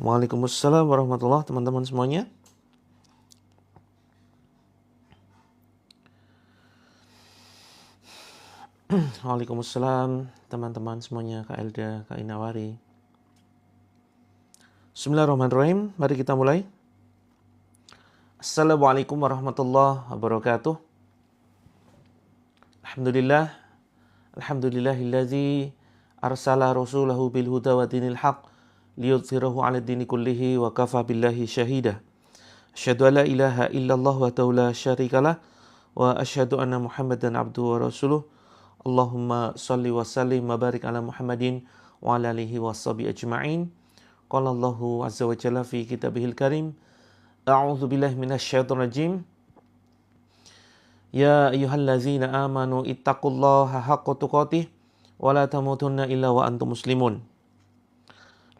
Waalaikumsalam warahmatullahi teman-teman semuanya. Waalaikumsalam teman-teman semuanya, Kak Elda, Kak Inawari. Bismillahirrahmanirrahim. Mari kita mulai. Assalamualaikum warahmatullahi wabarakatuh. Alhamdulillah. Alhamdulillahilladzi arsala rasulahu bil huda wa dinil haq liyudhhirahu 'ala dini kullihi wa kafa billahi syahida. Asyhadu an la ilaha illallah wa la syarikalah wa asyhadu anna Muhammadan abduhu wa rasuluh. Allahumma salli wa sallim wa barik ala Muhammadin wa ala alihi wa sahbihi ajma'in. Qala Allahu azza wa jalla fi kitabihil karim. A'udzu billahi minasyaitonir rajim. Ya ayyuhallazina amanu ittaqullaha haqqa tuqatih wa la tamutunna illa wa antum muslimun.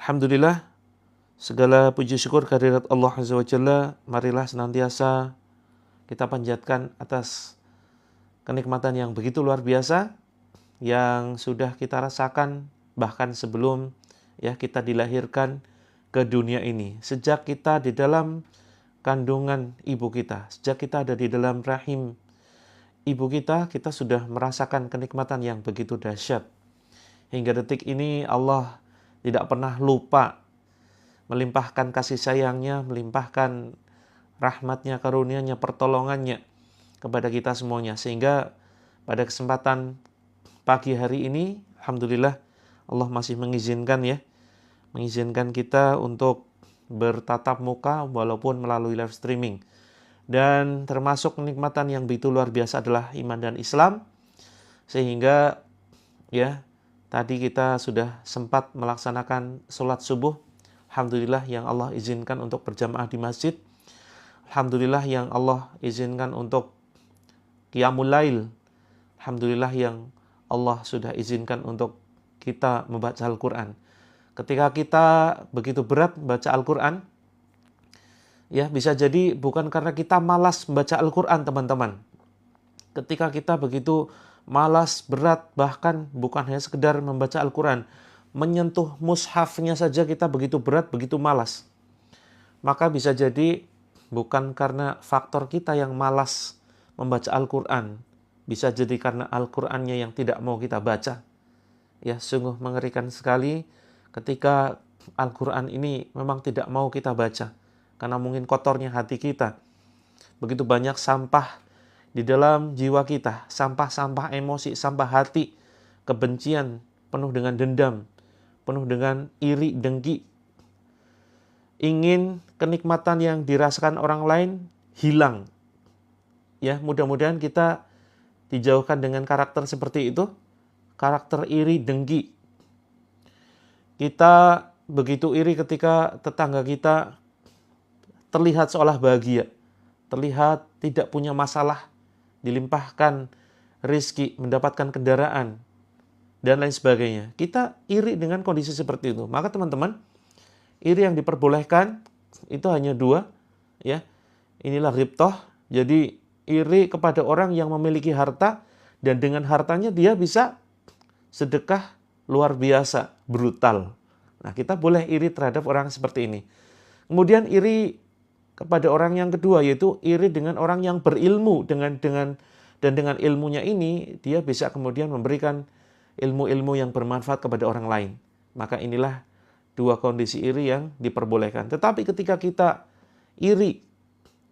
Alhamdulillah, segala puji syukur kehadirat Allah azza wa jalla. Marilah senantiasa kita panjatkan atas kenikmatan yang begitu luar biasa yang sudah kita rasakan bahkan sebelum kita dilahirkan ke dunia ini. Sejak kita di dalam kandungan ibu kita, sejak kita ada di dalam rahim ibu kita, kita sudah merasakan kenikmatan yang begitu dahsyat. Hingga detik ini Allah tidak pernah lupa melimpahkan kasih sayangnya, melimpahkan rahmatnya, karunia-Nya, pertolongannya kepada kita semuanya. Sehingga pada kesempatan pagi hari ini, alhamdulillah Allah masih mengizinkan kita untuk bertatap muka walaupun melalui live streaming. Dan termasuk kenikmatan yang begitu luar biasa adalah iman dan Islam. Sehingga tadi kita sudah sempat melaksanakan sholat subuh. Alhamdulillah yang Allah izinkan untuk berjamaah di masjid. Alhamdulillah yang Allah izinkan untuk Qiyamul Lail. Alhamdulillah yang Allah sudah izinkan untuk kita membaca Al-Quran. Ketika kita begitu berat membaca Al-Quran, bisa jadi bukan karena kita malas membaca Al-Quran, teman-teman. Ketika kita begitu malas, berat, bahkan bukan hanya sekedar membaca Al-Quran, menyentuh mushafnya saja kita begitu berat, begitu malas. Maka bisa jadi bukan karena faktor kita yang malas membaca Al-Quran, bisa jadi karena Al-Qurannya yang tidak mau kita baca. Sungguh mengerikan sekali ketika Al-Quran ini memang tidak mau kita baca, karena mungkin kotornya hati kita. Begitu banyak sampah di dalam jiwa kita, sampah-sampah emosi, sampah hati, kebencian, penuh dengan dendam, penuh dengan iri, dengki. Ingin kenikmatan yang dirasakan orang lain hilang. Mudah-mudahan kita dijauhkan dengan karakter seperti itu, karakter iri, dengki. Kita begitu iri ketika tetangga kita terlihat seolah bahagia, terlihat tidak punya masalah, dilimpahkan rizki, mendapatkan kendaraan, dan lain sebagainya. Kita iri dengan kondisi seperti itu. Maka teman-teman, iri yang diperbolehkan itu hanya dua. Inilah ghibthah. Jadi iri kepada orang yang memiliki harta, dan dengan hartanya dia bisa sedekah luar biasa, brutal. Nah, kita boleh iri terhadap orang seperti ini. Kemudian iri kepada orang yang kedua, yaitu iri dengan orang yang berilmu, dan dengan ilmunya ini dia bisa kemudian memberikan ilmu-ilmu yang bermanfaat kepada orang lain. Maka inilah dua kondisi iri yang diperbolehkan. Tetapi ketika kita iri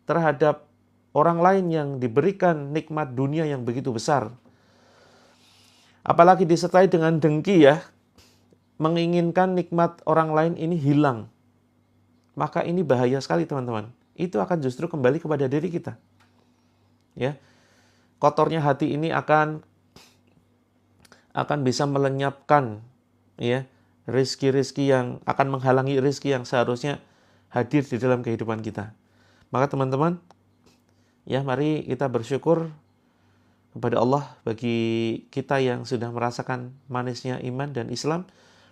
terhadap orang lain yang diberikan nikmat dunia yang begitu besar, apalagi disertai dengan dengki, menginginkan nikmat orang lain ini hilang, maka ini bahaya sekali, teman-teman. Itu akan justru kembali kepada diri kita. Kotornya hati ini akan bisa melenyapkan rizki-rizki yang akan menghalangi rizki yang seharusnya hadir di dalam kehidupan kita. Maka teman-teman, mari kita bersyukur kepada Allah bagi kita yang sudah merasakan manisnya iman dan Islam.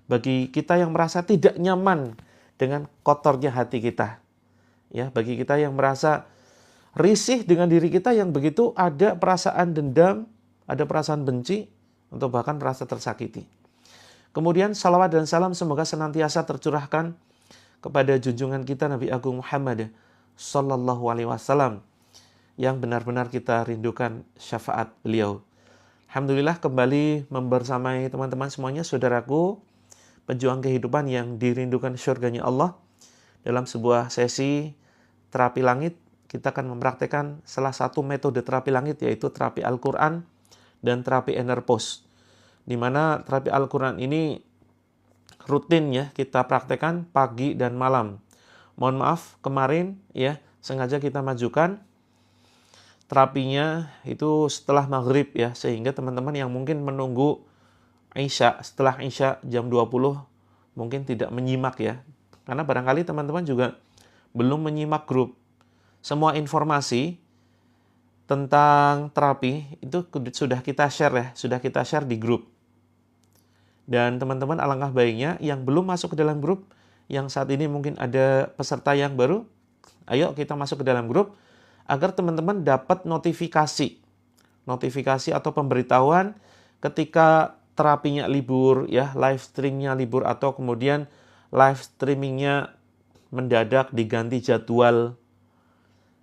bagi kita yang merasa tidak nyaman dengan kotornya hati kita. Ya, bagi kita yang merasa risih dengan diri kita yang begitu ada perasaan dendam, ada perasaan benci, atau bahkan merasa tersakiti. Kemudian salawat dan salam semoga senantiasa tercurahkan kepada junjungan kita Nabi Agung Muhammad Sallallahu Alaihi Wasallam yang benar-benar kita rindukan syafaat beliau. Alhamdulillah kembali membersamai teman-teman semuanya, saudaraku, pejuang kehidupan yang dirindukan syurganya Allah. Dalam sebuah sesi terapi langit, kita akan mempraktekkan salah satu metode terapi langit, yaitu terapi Al-Quran dan terapi Enerpos. Di mana terapi Al-Quran ini rutin ya kita praktekkan pagi dan malam. Mohon maaf, kemarin ya sengaja kita majukan terapinya itu setelah maghrib ya, sehingga teman-teman yang mungkin menunggu Isya, setelah Isya jam 20 mungkin tidak menyimak ya. Karena barangkali teman-teman juga belum menyimak grup. Semua informasi tentang terapi itu sudah kita share ya, sudah kita share di grup. Dan teman-teman alangkah baiknya yang belum masuk ke dalam grup, yang saat ini mungkin ada peserta yang baru, ayo kita masuk ke dalam grup agar teman-teman dapat notifikasi atau pemberitahuan ketika terapinya libur ya, live streamingnya libur, atau kemudian live streamingnya mendadak diganti jadwal,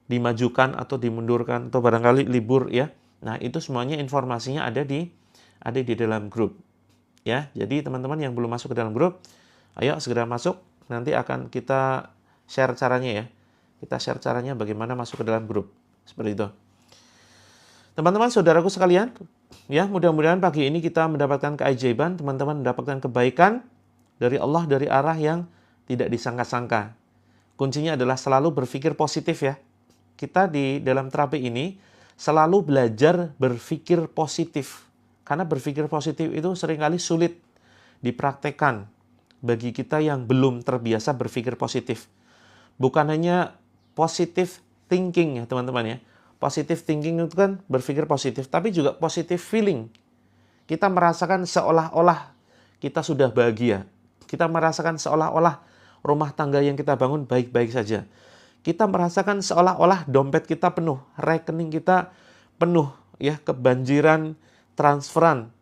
dimajukan atau dimundurkan, atau barangkali libur ya. Nah, itu semuanya informasinya ada di dalam grup. Ya, jadi teman-teman yang belum masuk ke dalam grup, ayo segera masuk. Nanti akan kita share caranya ya. Kita share caranya bagaimana masuk ke dalam grup. Seperti itu. Teman-teman, saudaraku sekalian, ya, mudah-mudahan pagi ini kita mendapatkan keajaiban, teman-teman mendapatkan kebaikan dari Allah dari arah yang tidak disangka-sangka. Kuncinya adalah selalu berpikir positif ya. Kita di dalam terapi ini selalu belajar berpikir positif. Karena berpikir positif itu seringkali sulit dipraktekkan bagi kita yang belum terbiasa berpikir positif. Bukan hanya positive thinking ya teman-teman ya. Positive thinking itu kan berpikir positif, tapi juga positive feeling. Kita merasakan seolah-olah kita sudah bahagia. Kita merasakan seolah-olah rumah tangga yang kita bangun baik-baik saja. Kita merasakan seolah-olah dompet kita penuh, rekening kita penuh, ya, kebanjiran transferan,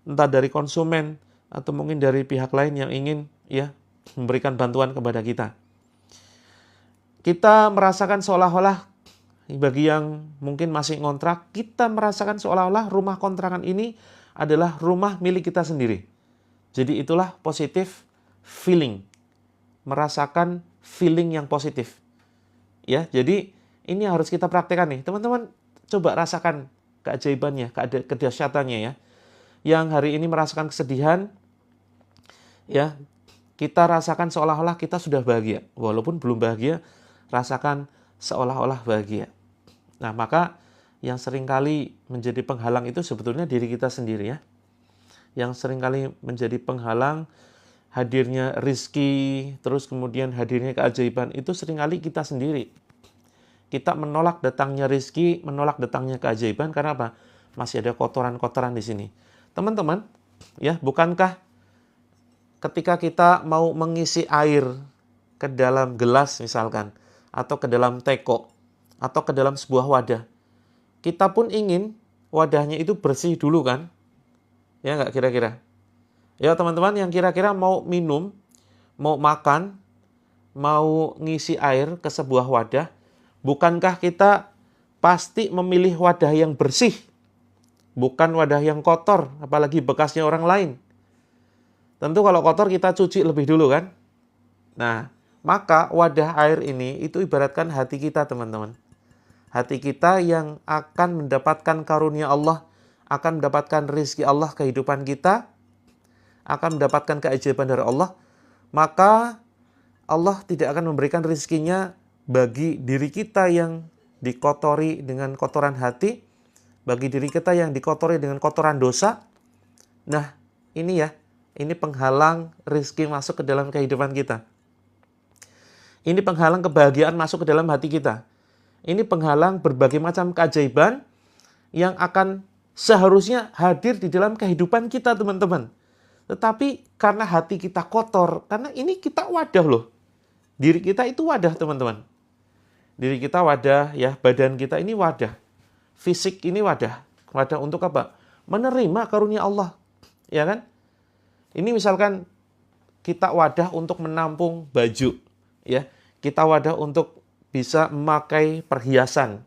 entah dari konsumen atau mungkin dari pihak lain yang ingin ya memberikan bantuan kepada kita. Kita merasakan seolah-olah, bagi yang mungkin masih ngontrak, kita merasakan seolah-olah rumah kontrakan ini adalah rumah milik kita sendiri. Jadi itulah positive feeling. Merasakan feeling yang positif. Ya, jadi ini harus kita praktekkan nih. Teman-teman coba rasakan keajaibannya, kedahsyatannya ya. Yang hari ini merasakan kesedihan, ya, kita rasakan seolah-olah kita sudah bahagia. Walaupun belum bahagia, rasakan seolah-olah bahagia. Nah, maka yang seringkali menjadi penghalang itu sebetulnya diri kita sendiri ya. Yang seringkali menjadi penghalang hadirnya rizki, terus kemudian hadirnya keajaiban, itu seringkali kita sendiri. Kita menolak datangnya rizki, menolak datangnya keajaiban, karena apa? Masih ada kotoran-kotoran di sini. Teman-teman, ya, bukankah ketika kita mau mengisi air ke dalam gelas misalkan, atau ke dalam teko, atau ke dalam sebuah wadah, kita pun ingin wadahnya itu bersih dulu kan? Ya nggak kira-kira? Ya teman-teman yang kira-kira mau minum, mau makan, mau ngisi air ke sebuah wadah, bukankah kita pasti memilih wadah yang bersih, bukan wadah yang kotor, apalagi bekasnya orang lain. Tentu kalau kotor kita cuci lebih dulu kan? Nah, maka wadah air ini itu ibaratkan hati kita teman-teman. Hati kita yang akan mendapatkan karunia Allah, akan mendapatkan rizki Allah, kehidupan kita, akan mendapatkan keajaiban dari Allah, maka Allah tidak akan memberikan rizkinya bagi diri kita yang dikotori dengan kotoran hati, bagi diri kita yang dikotori dengan kotoran dosa. Nah, ini ya, ini penghalang rizki masuk ke dalam kehidupan kita. Ini penghalang kebahagiaan masuk ke dalam hati kita. Ini penghalang berbagai macam keajaiban yang akan seharusnya hadir di dalam kehidupan kita, teman-teman. Tetapi karena hati kita kotor, karena ini kita wadah loh. Diri kita itu wadah, teman-teman. Diri kita wadah, ya, badan kita ini wadah. Fisik ini wadah. Wadah untuk apa? Menerima karunia Allah. Ya kan? Ini misalkan kita wadah untuk menampung baju, ya. Kita wadah untuk bisa memakai perhiasan.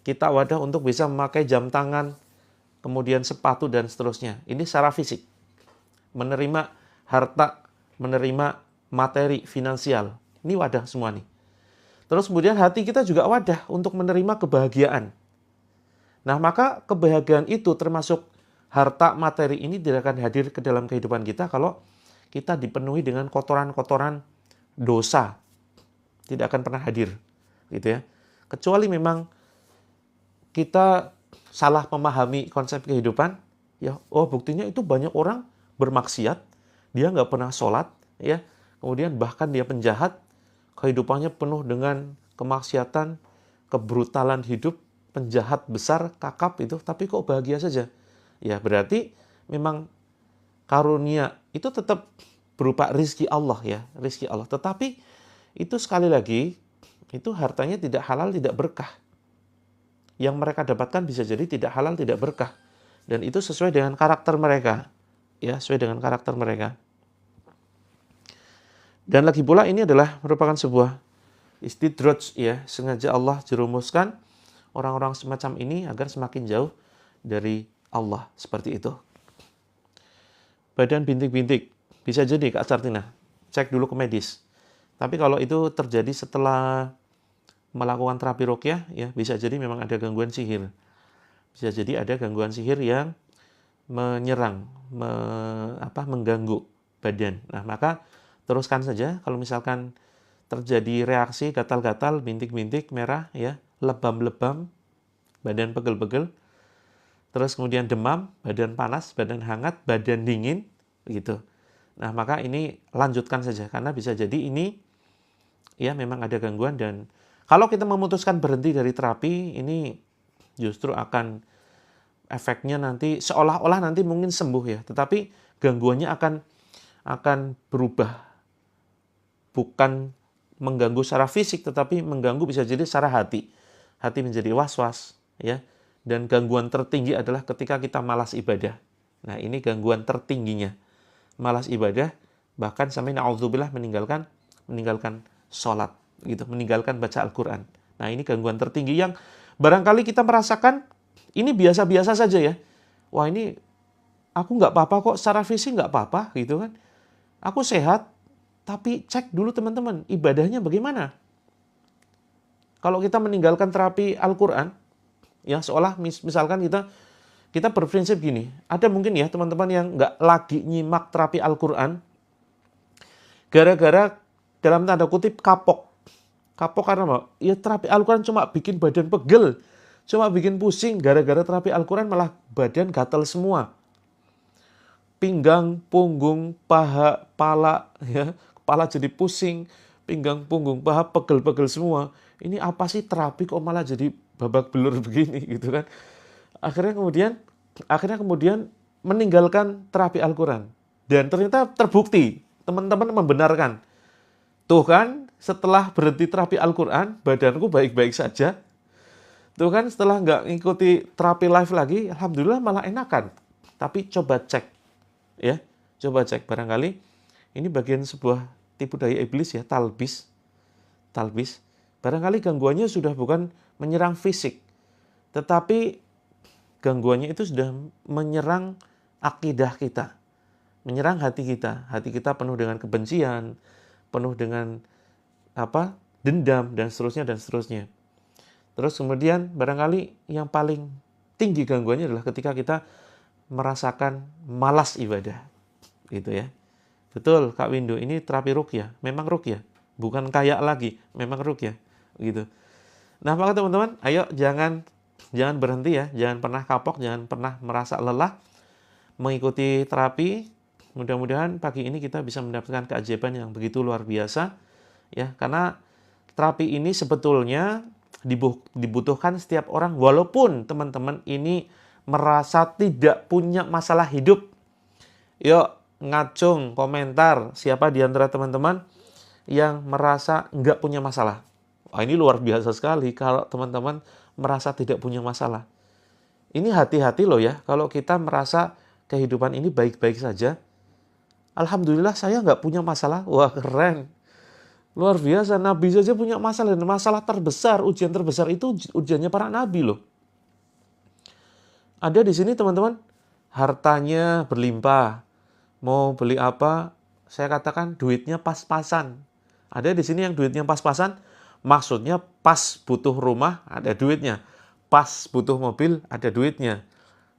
Kita wadah untuk bisa memakai jam tangan, kemudian sepatu dan seterusnya. Ini secara fisik. Menerima harta, menerima materi finansial. Ini wadah semua nih. Terus kemudian hati kita juga wadah untuk menerima kebahagiaan. Nah, maka kebahagiaan itu termasuk harta materi ini tidak akan hadir ke dalam kehidupan kita kalau kita dipenuhi dengan kotoran-kotoran dosa. Tidak akan pernah hadir, gitu ya. Kecuali memang kita salah memahami konsep kehidupan, ya, oh buktinya itu banyak orang bermaksiat, dia nggak pernah sholat, ya, kemudian bahkan dia penjahat, kehidupannya penuh dengan kemaksiatan, kebrutalan hidup, penjahat besar, kakap itu, tapi kok bahagia saja? Ya berarti memang karunia itu tetap berupa rizki Allah, ya, rizki Allah. Tetapi itu sekali lagi, itu hartanya tidak halal, tidak berkah. Yang mereka dapatkan bisa jadi tidak halal, tidak berkah. Dan itu sesuai dengan karakter mereka. Ya, sesuai dengan karakter mereka. Dan lagi pula ini adalah merupakan sebuah istidraj, ya, sengaja Allah jerumuskan orang-orang semacam ini agar semakin jauh dari Allah, seperti itu. Badan bintik-bintik, bisa jadi Kak Sartina, cek dulu ke medis. Tapi kalau itu terjadi setelah melakukan terapi ruqyah, ya bisa jadi memang ada gangguan sihir. Bisa jadi ada gangguan sihir yang menyerang, mengganggu badan. Nah, maka teruskan saja kalau misalkan terjadi reaksi gatal-gatal, bintik-bintik merah, ya, lebam-lebam, badan pegel-pegel, terus kemudian demam, badan panas, badan hangat, badan dingin, begitu. Nah, maka ini lanjutkan saja karena bisa jadi ini ya memang ada gangguan, dan kalau kita memutuskan berhenti dari terapi, ini justru akan efeknya nanti seolah-olah nanti mungkin sembuh, ya, tetapi gangguannya akan berubah. Bukan mengganggu secara fisik, tetapi mengganggu bisa jadi secara hati. Hati menjadi was-was, ya. Dan gangguan tertinggi adalah ketika kita malas ibadah. Nah, ini gangguan tertingginya. Malas ibadah, bahkan sampai na'udzubillah meninggalkan sholat, gitu, meninggalkan baca Al-Quran. Nah, ini gangguan tertinggi yang barangkali kita merasakan ini biasa-biasa saja, ya. Wah, ini aku nggak apa-apa kok, secara fisik nggak apa-apa, gitu kan. Aku sehat, tapi cek dulu teman-teman, ibadahnya bagaimana? Kalau kita meninggalkan terapi Al-Quran, ya seolah misalkan kita berprinsip gini, ada mungkin ya teman-teman yang nggak lagi nyimak terapi Al-Quran, gara-gara dalam tanda kutip kapok. Kapok karena apa? Ya terapi Al-Quran cuma bikin badan pegel, cuma bikin pusing, gara-gara terapi Al-Quran malah badan gatal semua. Pinggang, punggung, paha, pala, ya, kepala jadi pusing, pinggang, punggung, paha pegel-pegel semua. Ini apa sih terapi kok malah jadi babak belur begini, gitu kan? Akhirnya kemudian meninggalkan terapi Al-Quran. Dan ternyata terbukti, teman-teman membenarkan. Tuh kan, setelah berhenti terapi Al-Quran, badanku baik-baik saja. Tuh kan, setelah nggak ngikuti terapi live lagi, alhamdulillah malah enakan. Tapi coba cek, ya, coba cek, barangkali ini bagian sebuah tipu daya iblis, ya, talbis. Barangkali gangguannya sudah bukan menyerang fisik, tetapi gangguannya itu sudah menyerang akidah kita, menyerang hati kita. Hati kita penuh dengan kebencian, penuh dengan dendam, dan seterusnya. Terus kemudian barangkali yang paling tinggi gangguannya adalah ketika kita merasakan malas ibadah, gitu ya. Betul Kak Windu, ini terapi ruqyah, memang ruqyah, bukan kayak lagi, memang ruqyah, gitu. Nah, maka teman-teman, ayo jangan berhenti, ya, jangan pernah kapok, jangan pernah merasa lelah mengikuti terapi. Mudah-mudahan pagi ini kita bisa mendapatkan keajaiban yang begitu luar biasa, ya, karena terapi ini sebetulnya dibutuhkan setiap orang, walaupun teman-teman ini merasa tidak punya masalah hidup. Yuk, ngacung, komentar, siapa di antara teman-teman yang merasa nggak punya masalah. Wah, ini luar biasa sekali kalau teman-teman merasa tidak punya masalah. Ini hati-hati loh ya, kalau kita merasa kehidupan ini baik-baik saja. Alhamdulillah saya nggak punya masalah. Wah, keren. Luar biasa, Nabi saja punya masalah. Dan masalah terbesar, ujian terbesar itu ujiannya para Nabi loh. Ada di sini teman-teman, hartanya berlimpah. Mau beli apa, saya katakan duitnya pas-pasan. Ada di sini yang duitnya pas-pasan, maksudnya pas butuh rumah, ada duitnya. Pas butuh mobil, ada duitnya.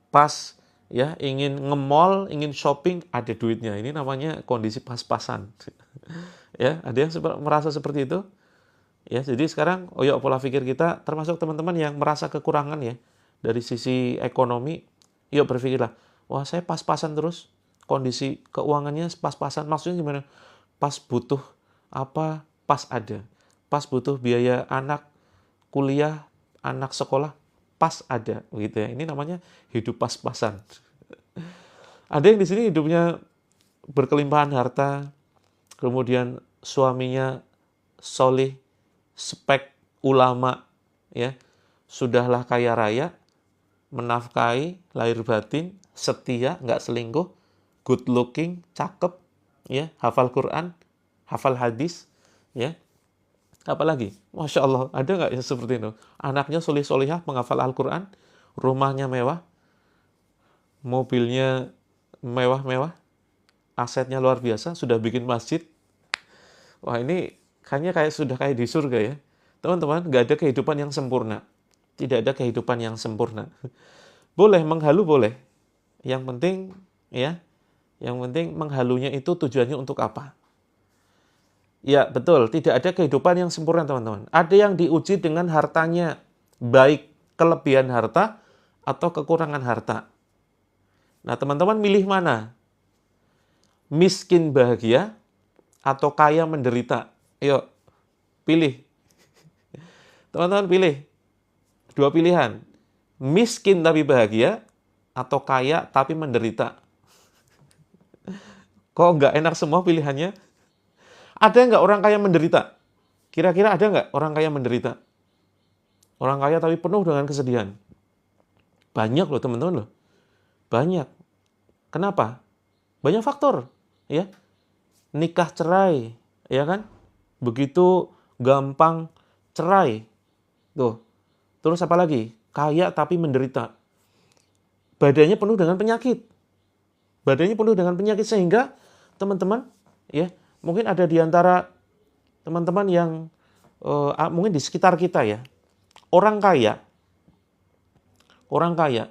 Pas ya ingin nge-mall, ingin shopping, ada duitnya. Ini namanya kondisi pas-pasan. Ya, ada yang merasa seperti itu? Ya, jadi sekarang pola pikir kita termasuk teman-teman yang merasa kekurangan ya dari sisi ekonomi, yuk berpikirlah, wah saya pas-pasan terus, kondisi keuangannya pas-pasan. Maksudnya gimana? Pas butuh apa, pas ada. Pas butuh biaya anak kuliah, anak sekolah, pas ada, gitu ya. Ini namanya hidup pas-pasan. Ada yang di sini hidupnya berkelimpahan harta, kemudian suaminya solih, spek ulama, ya, sudahlah kaya raya, menafkahi, lahir batin, setia, nggak selingkuh, good looking, cakep, ya, hafal Quran, hafal hadis, ya. Apalagi, Masya Allah, ada nggak yang seperti itu? Anaknya solih-solihah, menghafal Al-Quran, rumahnya mewah, mobilnya mewah-mewah, asetnya luar biasa, sudah bikin masjid. Wah, ini kayaknya sudah kayak di surga ya. Teman-teman, nggak ada kehidupan yang sempurna. Tidak ada kehidupan yang sempurna. Boleh menghalu, boleh. Yang penting ya, yang penting menghalunya itu tujuannya untuk apa? Ya, betul, tidak ada kehidupan yang sempurna, teman-teman. Ada yang diuji dengan hartanya, baik kelebihan harta atau kekurangan harta. Nah, teman-teman milih mana? Miskin bahagia atau kaya menderita? Ayo, pilih. Teman-teman pilih. Dua pilihan. Miskin tapi bahagia atau kaya tapi menderita? Kok nggak enak semua pilihannya? Ada nggak orang kaya menderita? Kira-kira ada nggak orang kaya menderita? Orang kaya tapi penuh dengan kesedihan. Banyak loh teman-teman loh. Banyak. Kenapa? Banyak faktor. Ya, nikah cerai, ya kan? Begitu gampang cerai. Tuh. Terus apa lagi? Kaya tapi menderita. Badannya penuh dengan penyakit. Badannya penuh dengan penyakit sehingga teman-teman ya, mungkin ada di antara teman-teman yang mungkin di sekitar kita ya. Orang kaya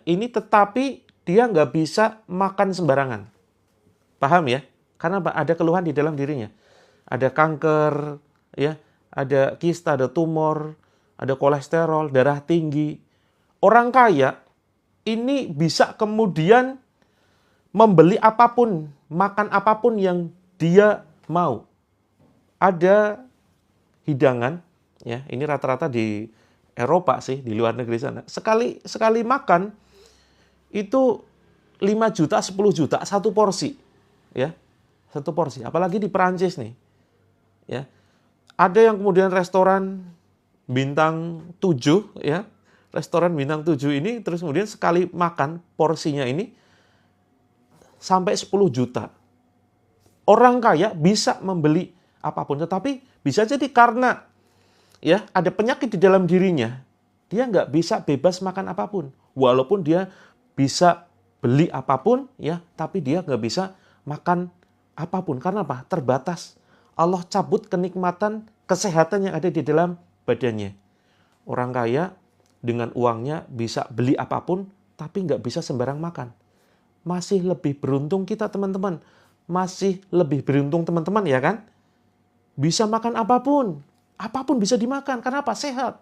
ini tetapi dia nggak bisa makan sembarangan. Paham ya? Karena ada keluhan di dalam dirinya. Ada kanker, ya, ada kista, ada tumor, ada kolesterol, darah tinggi. Orang kaya ini bisa kemudian membeli apapun, makan apapun yang dia mau. Ada hidangan, ya, ini rata-rata di Eropa sih, di luar negeri sana. Sekali makan itu 5 juta, 10 juta satu porsi. Ya. Satu porsi, apalagi di Perancis nih. Ya. Ada yang kemudian restoran bintang 7 ya. Restoran bintang 7 ini terus kemudian sekali makan porsinya ini sampai 10 juta. Orang kaya bisa membeli apapun, tetapi bisa jadi karena ya ada penyakit di dalam dirinya, dia nggak bisa bebas makan apapun. Walaupun dia bisa beli apapun ya, tapi dia nggak bisa makan apapun. Karena apa? Terbatas. Allah cabut kenikmatan, kesehatan yang ada di dalam badannya. Orang kaya dengan uangnya bisa beli apapun, tapi nggak bisa sembarang makan. Masih lebih beruntung kita teman-teman. Masih lebih beruntung teman-teman ya kan? Bisa makan apapun. Apapun bisa dimakan. Karena apa? Sehat.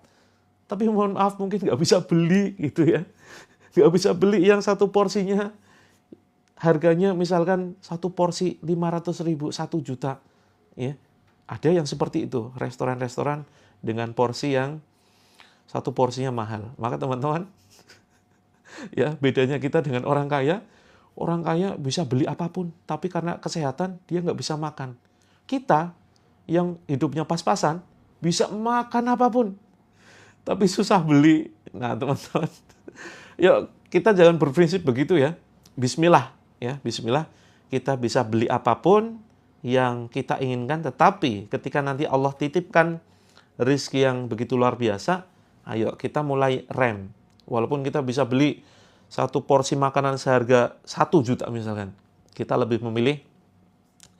Tapi mohon maaf mungkin nggak bisa beli gitu ya. Nggak bisa beli yang satu porsinya harganya misalkan satu porsi 500.000, 1 juta. Ya. Ada yang seperti itu, restoran-restoran dengan porsi yang satu porsinya mahal. Maka teman-teman, ya bedanya kita dengan orang kaya, Orang kaya bisa beli apapun, tapi karena kesehatan dia nggak bisa makan. Kita yang hidupnya pas-pasan bisa makan apapun, tapi susah beli. Nah, teman-teman, yuk kita jangan berprinsip begitu ya. Bismillah, ya, Bismillah. Kita bisa beli apapun yang kita inginkan, tetapi ketika nanti Allah titipkan rezeki yang begitu luar biasa, ayo kita mulai rem. Walaupun kita bisa beli satu porsi makanan seharga 1 juta misalkan, kita lebih memilih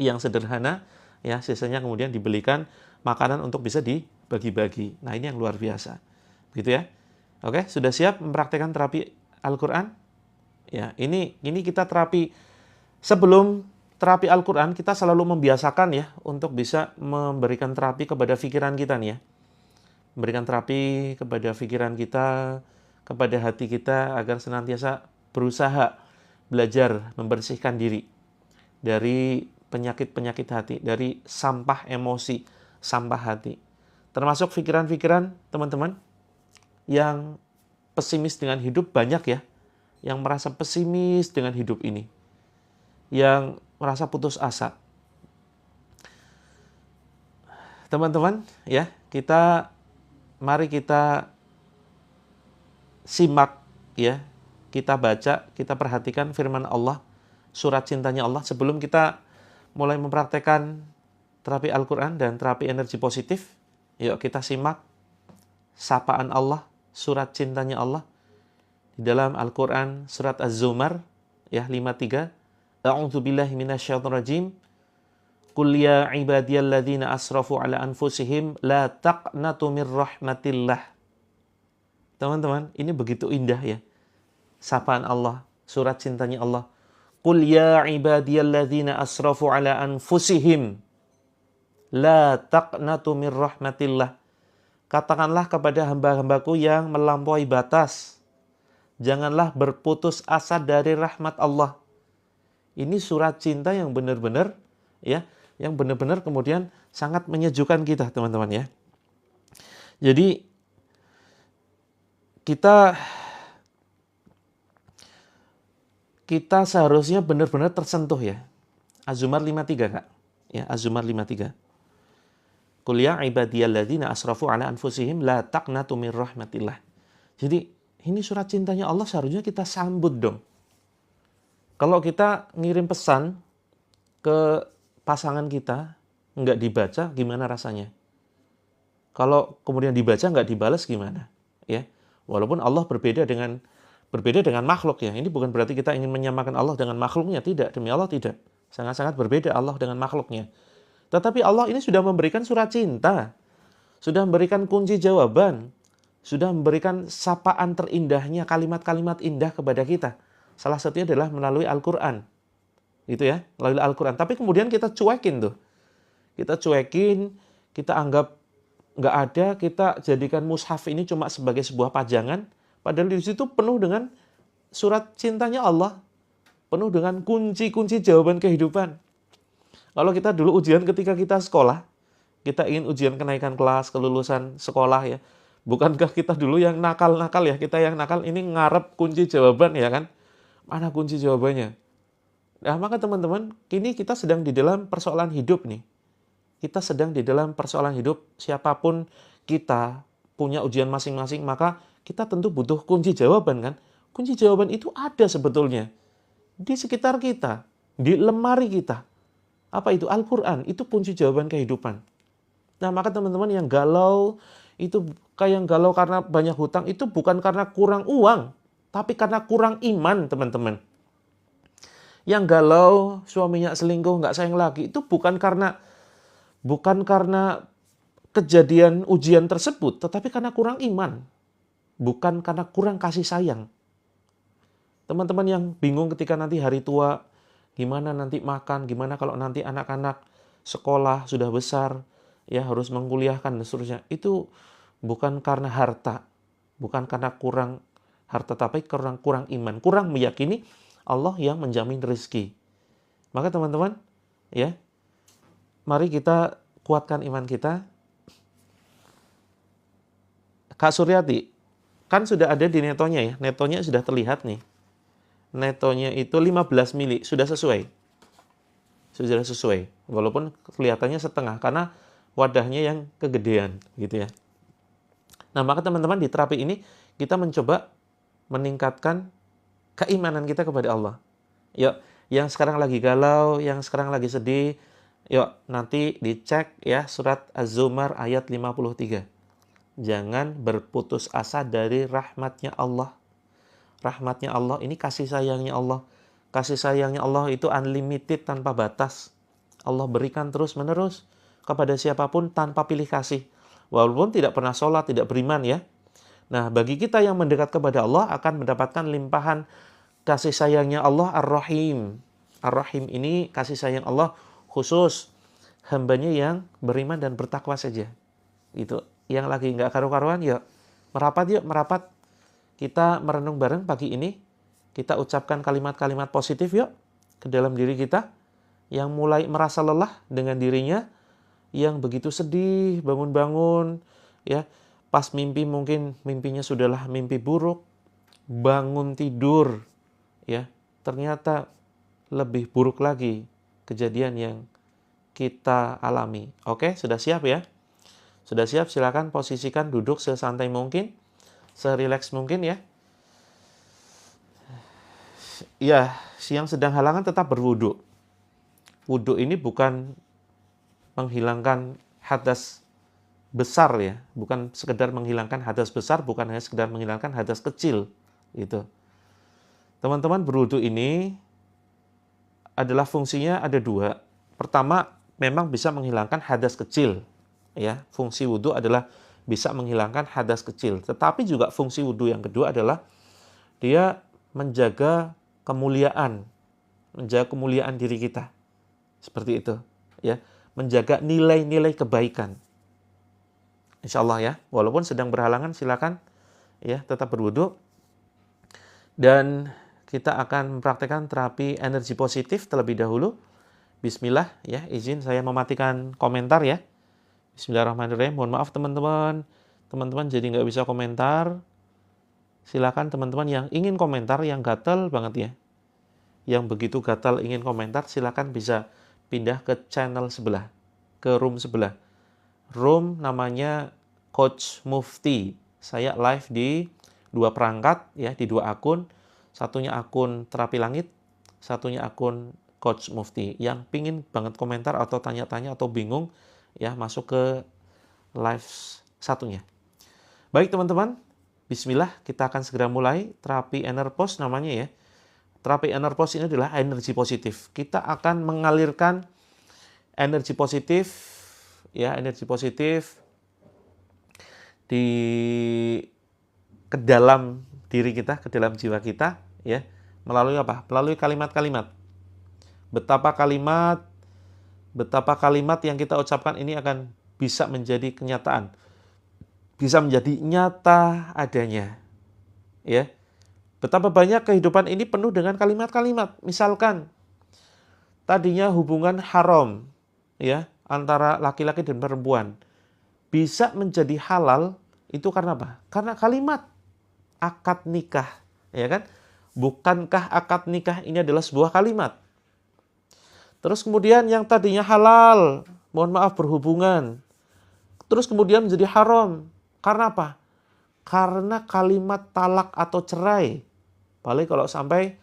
yang sederhana, ya, sisanya kemudian dibelikan makanan untuk bisa dibagi-bagi. Nah, ini yang luar biasa. Gitu ya. Oke, sudah siap mempraktekkan terapi Al-Quran? Ya, ini kita terapi. Sebelum terapi Al-Quran, kita selalu membiasakan ya untuk bisa memberikan terapi kepada pikiran kita nih ya. Memberikan terapi kepada pikiran kita, kepada hati kita, agar senantiasa berusaha belajar membersihkan diri dari penyakit-penyakit hati, dari sampah emosi, sampah hati. Termasuk pikiran-pikiran teman-teman yang pesimis dengan hidup banyak ya, yang merasa pesimis dengan hidup ini, yang merasa putus asa. Teman-teman, ya, mari kita simak ya, kita baca, kita perhatikan firman Allah, surat cintanya Allah sebelum kita mulai mempraktekkan terapi Al-Quran dan terapi energi positif. Yuk kita simak sapaan Allah, surat cintanya Allah di dalam Al-Quran surat Az-Zumar ya 53. A'udzubillahi minasyaitonirrajim. Qul ya ibadiyalladzina asrafu ala anfusihim la taqnatu mir rahmatillah. Teman-teman, ini begitu indah ya. Sapaan Allah, surat cintanya Allah. Qul ya ibadiyalladzina asrafu ala anfusihim la taqnatu mir rahmatillah. Katakanlah kepada hamba-hambaku yang melampaui batas, janganlah berputus asa dari rahmat Allah. Ini surat cinta yang benar-benar ya, yang benar-benar kemudian sangat menyejukkan kita, teman-teman ya. Jadi kita seharusnya benar-benar tersentuh ya. Az-Zumar 53, Kak. Ya, Az-Zumar 53. Qul ya ibadiyalladzina asrafu ala anfusihim la taqnatu mir rahmatillah. Jadi, ini surat cintanya Allah seharusnya kita sambut dong. Kalau kita ngirim pesan ke pasangan kita, nggak dibaca, gimana rasanya? Kalau kemudian dibaca nggak dibalas gimana? Ya, walaupun Allah berbeda dengan makhluk ya. Ini bukan berarti kita ingin menyamakan Allah dengan makhluknya, tidak. Demi Allah tidak. Sangat-sangat berbeda Allah dengan makhluknya. Tetapi Allah ini sudah memberikan surat cinta, sudah memberikan kunci jawaban, sudah memberikan sapaan terindahnya, kalimat-kalimat indah kepada kita. Salah satunya adalah melalui Al-Quran. Gitu ya, melalui Al-Quran. Tapi kemudian kita cuekin tuh. Kita cuekin, kita anggap nggak ada, kita jadikan mushaf ini cuma sebagai sebuah pajangan. Padahal di situ penuh dengan surat cintanya Allah. Penuh dengan kunci-kunci jawaban kehidupan. Kalau kita dulu ujian ketika kita sekolah, kita ingin ujian kenaikan kelas, kelulusan sekolah ya. Bukankah kita dulu yang nakal-nakal ya? Kita yang nakal ini ngarep kunci jawaban ya kan? Mana kunci jawabannya? Nah, maka teman-teman, kini kita sedang di dalam persoalan hidup nih. Kita sedang di dalam persoalan hidup, siapapun kita punya ujian masing-masing, maka kita tentu butuh kunci jawaban kan? Kunci jawaban itu ada sebetulnya di sekitar kita, di lemari kita. Apa itu? Al-Quran, itu kunci jawaban kehidupan. Nah, maka teman-teman yang galau, itu kayak yang galau karena banyak hutang, itu bukan karena kurang uang, tapi karena kurang iman, teman-teman. Yang galau, suaminya selingkuh, nggak sayang lagi, itu bukan karena kejadian ujian tersebut, tetapi karena kurang iman. Bukan karena kurang kasih sayang. Teman-teman yang bingung ketika nanti hari tua, gimana nanti makan, gimana kalau nanti anak-anak sekolah sudah besar, ya harus mengkuliahkan dan seterusnya. Itu bukan karena harta, bukan karena kurang harta, tapi kurang iman, kurang meyakini Allah yang menjamin rezeki. Maka teman-teman, ya, mari kita kuatkan iman kita. Kak Suryati, kan sudah ada di netonya ya, netonya sudah terlihat nih. netonya itu 15 mili, sudah sesuai. Sudah sesuai. Walaupun kelihatannya setengah karena wadahnya yang kegedean gitu ya. Nah, maka teman-teman di terapi ini kita mencoba meningkatkan keimanan kita kepada Allah. Yuk, yang sekarang lagi galau, yang sekarang lagi sedih, yuk nanti dicek ya surat Az-Zumar ayat 53. Jangan berputus asa dari rahmatnya Allah. Rahmatnya Allah ini kasih sayangnya Allah. Kasih sayangnya Allah itu unlimited, tanpa batas. Allah berikan terus-menerus kepada siapapun tanpa pilih kasih. Walaupun tidak pernah sholat, tidak beriman ya. Nah, bagi kita yang mendekat kepada Allah akan mendapatkan limpahan kasih sayangnya Allah Ar-Rahim. Ar-Rahim ini kasih sayang Allah khusus hambanya yang beriman dan bertakwa saja. Gitu. Yang lagi nggak karu-karuan, ya merapat yuk, merapat. Kita merenung bareng pagi ini. Kita ucapkan kalimat-kalimat positif yuk ke dalam diri kita. Yang mulai merasa lelah dengan dirinya, yang begitu sedih, bangun-bangun, ya pas mimpi mungkin mimpinya sudahlah mimpi buruk, bangun tidur, ya ternyata lebih buruk lagi kejadian yang kita alami. Oke, sudah siap ya? Sudah siap? Silakan posisikan duduk sesantai mungkin, serileks mungkin ya. Ya, yang sedang halangan tetap berwudu. Wudu ini bukan menghilangkan hadas besar ya, bukan sekedar menghilangkan hadas besar, bukan hanya sekedar menghilangkan hadas kecil gitu. Teman-teman, berwudu ini adalah fungsinya ada dua. Pertama, memang bisa menghilangkan hadas kecil ya. Fungsi wudu adalah bisa menghilangkan hadas kecil. Tetapi juga fungsi wudu yang kedua adalah dia menjaga kemuliaan diri kita. Seperti itu ya, menjaga nilai-nilai kebaikan. Insya Allah ya, walaupun sedang berhalangan silakan ya tetap berwudu. Dan kita akan mempraktekkan terapi energi positif terlebih dahulu. Bismillah ya, izin saya mematikan komentar ya. Bismillahirrahmanirrahim. Mohon maaf teman-teman. Teman-teman jadi nggak bisa komentar. Silakan teman-teman yang ingin komentar, yang gatal banget ya, yang begitu gatal ingin komentar, silakan bisa pindah ke channel sebelah, ke room sebelah. Room namanya Coach Mufti. Saya live di 2 perangkat ya, di 2 akun. Satunya akun Terapi Langit, satunya akun Coach Mufti. Yang pingin banget komentar atau tanya-tanya atau bingung ya, masuk ke live satunya. Baik teman-teman, bismillah, kita akan segera mulai terapi Enerpos namanya ya. Terapi Enerpos ini adalah energi positif. Kita akan mengalirkan energi positif ya, energi positif ke dalam diri kita, ke dalam jiwa kita ya. Melalui apa? Melalui kalimat-kalimat. Betapa kalimat yang kita ucapkan ini akan bisa menjadi kenyataan. Bisa menjadi nyata adanya. Ya. Betapa banyak kehidupan ini penuh dengan kalimat-kalimat. Misalkan tadinya hubungan haram ya antara laki-laki dan perempuan bisa menjadi halal itu karena apa? Karena kalimat akad nikah, ya kan? Bukankah akad nikah ini adalah sebuah kalimat? Terus kemudian yang tadinya halal, mohon maaf berhubungan, terus kemudian menjadi haram. Karena apa? Karena kalimat talak atau cerai. Paling kalau sampai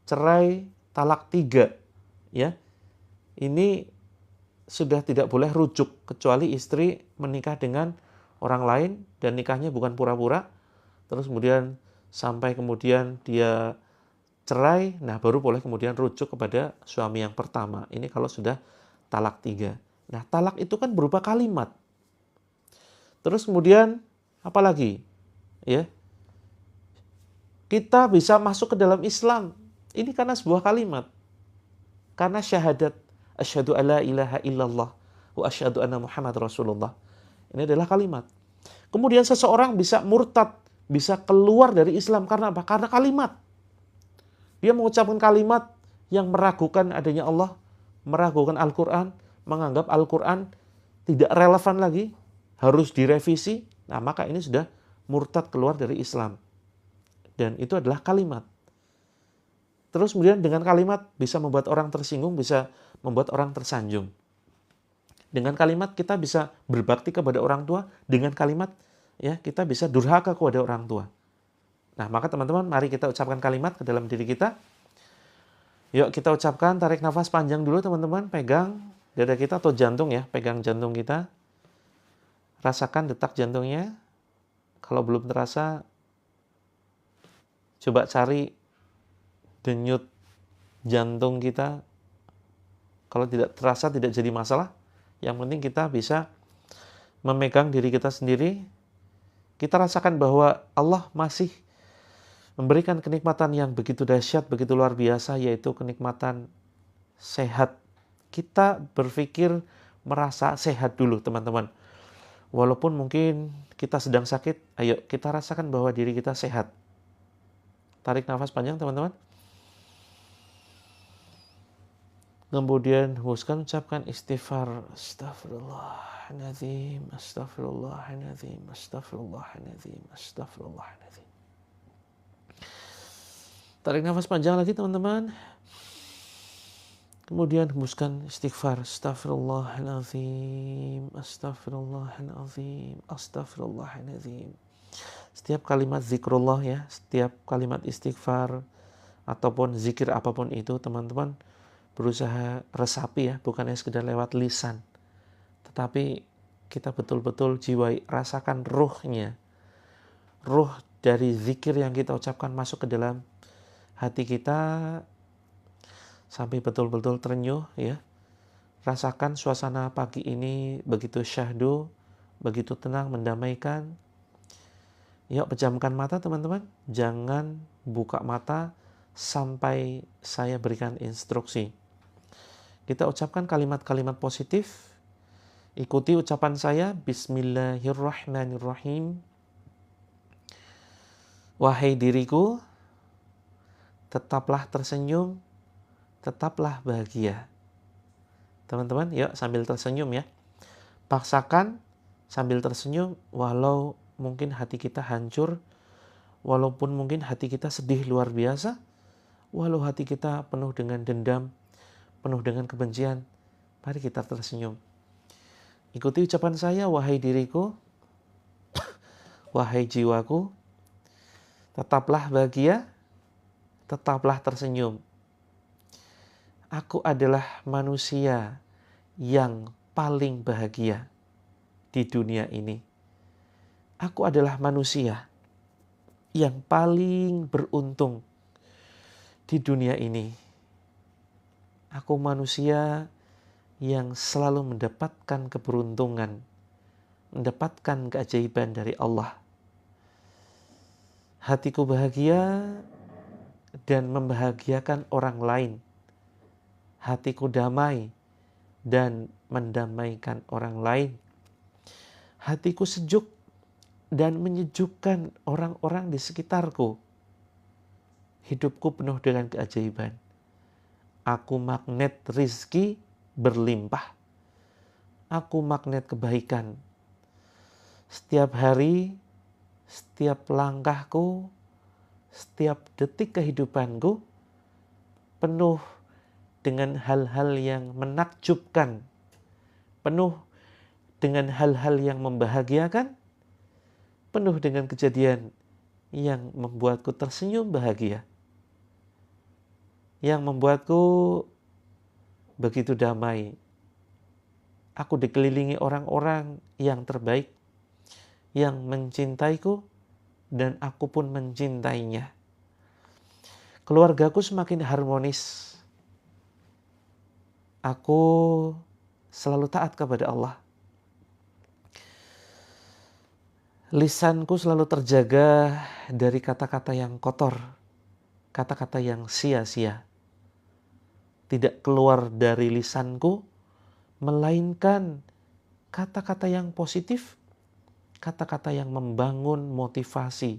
cerai talak 3 ya, ini sudah tidak boleh rujuk kecuali istri menikah dengan orang lain dan nikahnya bukan pura-pura. Terus kemudian sampai kemudian dia cerai, nah baru boleh kemudian rujuk kepada suami yang pertama. Ini kalau sudah talak 3. Nah talak itu kan berupa kalimat. Terus kemudian apa lagi? Ya, kita bisa masuk ke dalam Islam. Ini karena sebuah kalimat. Karena syahadat asyhadu alla ilaha illallah wa asyhadu anna Muhammad Rasulullah. Ini adalah kalimat. Kemudian seseorang bisa murtad, bisa keluar dari Islam karena apa? Karena kalimat. Dia mengucapkan kalimat yang meragukan adanya Allah, meragukan Al-Quran, menganggap Al-Quran tidak relevan lagi, harus direvisi. Nah, maka ini sudah murtad keluar dari Islam. Dan itu adalah kalimat. Terus kemudian dengan kalimat bisa membuat orang tersinggung, bisa membuat orang tersanjung. Dengan kalimat kita bisa berbakti kepada orang tua, dengan kalimat ya kita bisa durhaka kepada orang tua. Nah, maka teman-teman mari kita ucapkan kalimat ke dalam diri kita. Yuk kita ucapkan, tarik nafas panjang dulu teman-teman, pegang dada kita atau jantung ya, pegang jantung kita. Rasakan detak jantungnya. Kalau belum terasa, coba cari denyut jantung kita. Kalau tidak terasa tidak jadi masalah. Yang penting kita bisa memegang diri kita sendiri. Kita rasakan bahwa Allah masih memberikan kenikmatan yang begitu dahsyat, begitu luar biasa, yaitu kenikmatan sehat. Kita berpikir merasa sehat dulu teman-teman. Walaupun mungkin kita sedang sakit, ayo kita rasakan bahwa diri kita sehat. Tarik nafas panjang teman-teman. Kemudian hembuskan, ucapkan istighfar. Astaghfirullahaladzim, astaghfirullahaladzim, astaghfirullahaladzim, astaghfirullahaladzim. Tarik nafas panjang lagi teman-teman. Kemudian hembuskan istighfar. Astaghfirullahaladzim, astaghfirullahaladzim, astaghfirullahaladzim. Setiap kalimat zikrullah ya, setiap kalimat istighfar ataupun zikir apapun itu teman-teman berusaha resapi ya, bukannya sekedar lewat lisan. Tetapi kita betul-betul jiwai, rasakan ruhnya. Ruh dari zikir yang kita ucapkan masuk ke dalam hati kita sampai betul-betul terenyuh ya. Rasakan suasana pagi ini begitu syahdu, begitu tenang, mendamaikan. Yuk pejamkan mata teman-teman. Jangan buka mata sampai saya berikan instruksi. Kita ucapkan kalimat-kalimat positif. Ikuti ucapan saya. Bismillahirrahmanirrahim. Wahai diriku, tetaplah tersenyum, tetaplah bahagia. Teman-teman, yuk sambil tersenyum ya. Paksakan sambil tersenyum walau mungkin hati kita hancur, walaupun mungkin hati kita sedih luar biasa, walau hati kita penuh dengan dendam, penuh dengan kebencian, mari kita tersenyum. Ikuti ucapan saya, wahai diriku, wahai jiwaku, tetaplah bahagia, tetaplah tersenyum. Aku adalah manusia yang paling bahagia di dunia ini. Aku adalah manusia yang paling beruntung di dunia ini. Aku manusia yang selalu mendapatkan keberuntungan, mendapatkan keajaiban dari Allah. Hatiku bahagia dan membahagiakan orang lain. Hatiku damai dan mendamaikan orang lain. Hatiku sejuk dan menyejukkan orang-orang di sekitarku. Hidupku penuh dengan keajaiban. Aku magnet rizki berlimpah. Aku magnet kebaikan. Setiap hari, setiap langkahku, setiap detik kehidupanku penuh dengan hal-hal yang menakjubkan, penuh dengan hal-hal yang membahagiakan, penuh dengan kejadian yang membuatku tersenyum bahagia, yang membuatku begitu damai. Aku dikelilingi orang-orang yang terbaik, yang mencintaiku, dan aku pun mencintainya. Keluargaku semakin harmonis. Aku selalu taat kepada Allah. Lisanku selalu terjaga dari kata-kata yang kotor, kata-kata yang sia-sia. Tidak keluar dari lisanku, melainkan kata-kata yang positif, kata-kata yang membangun motivasi,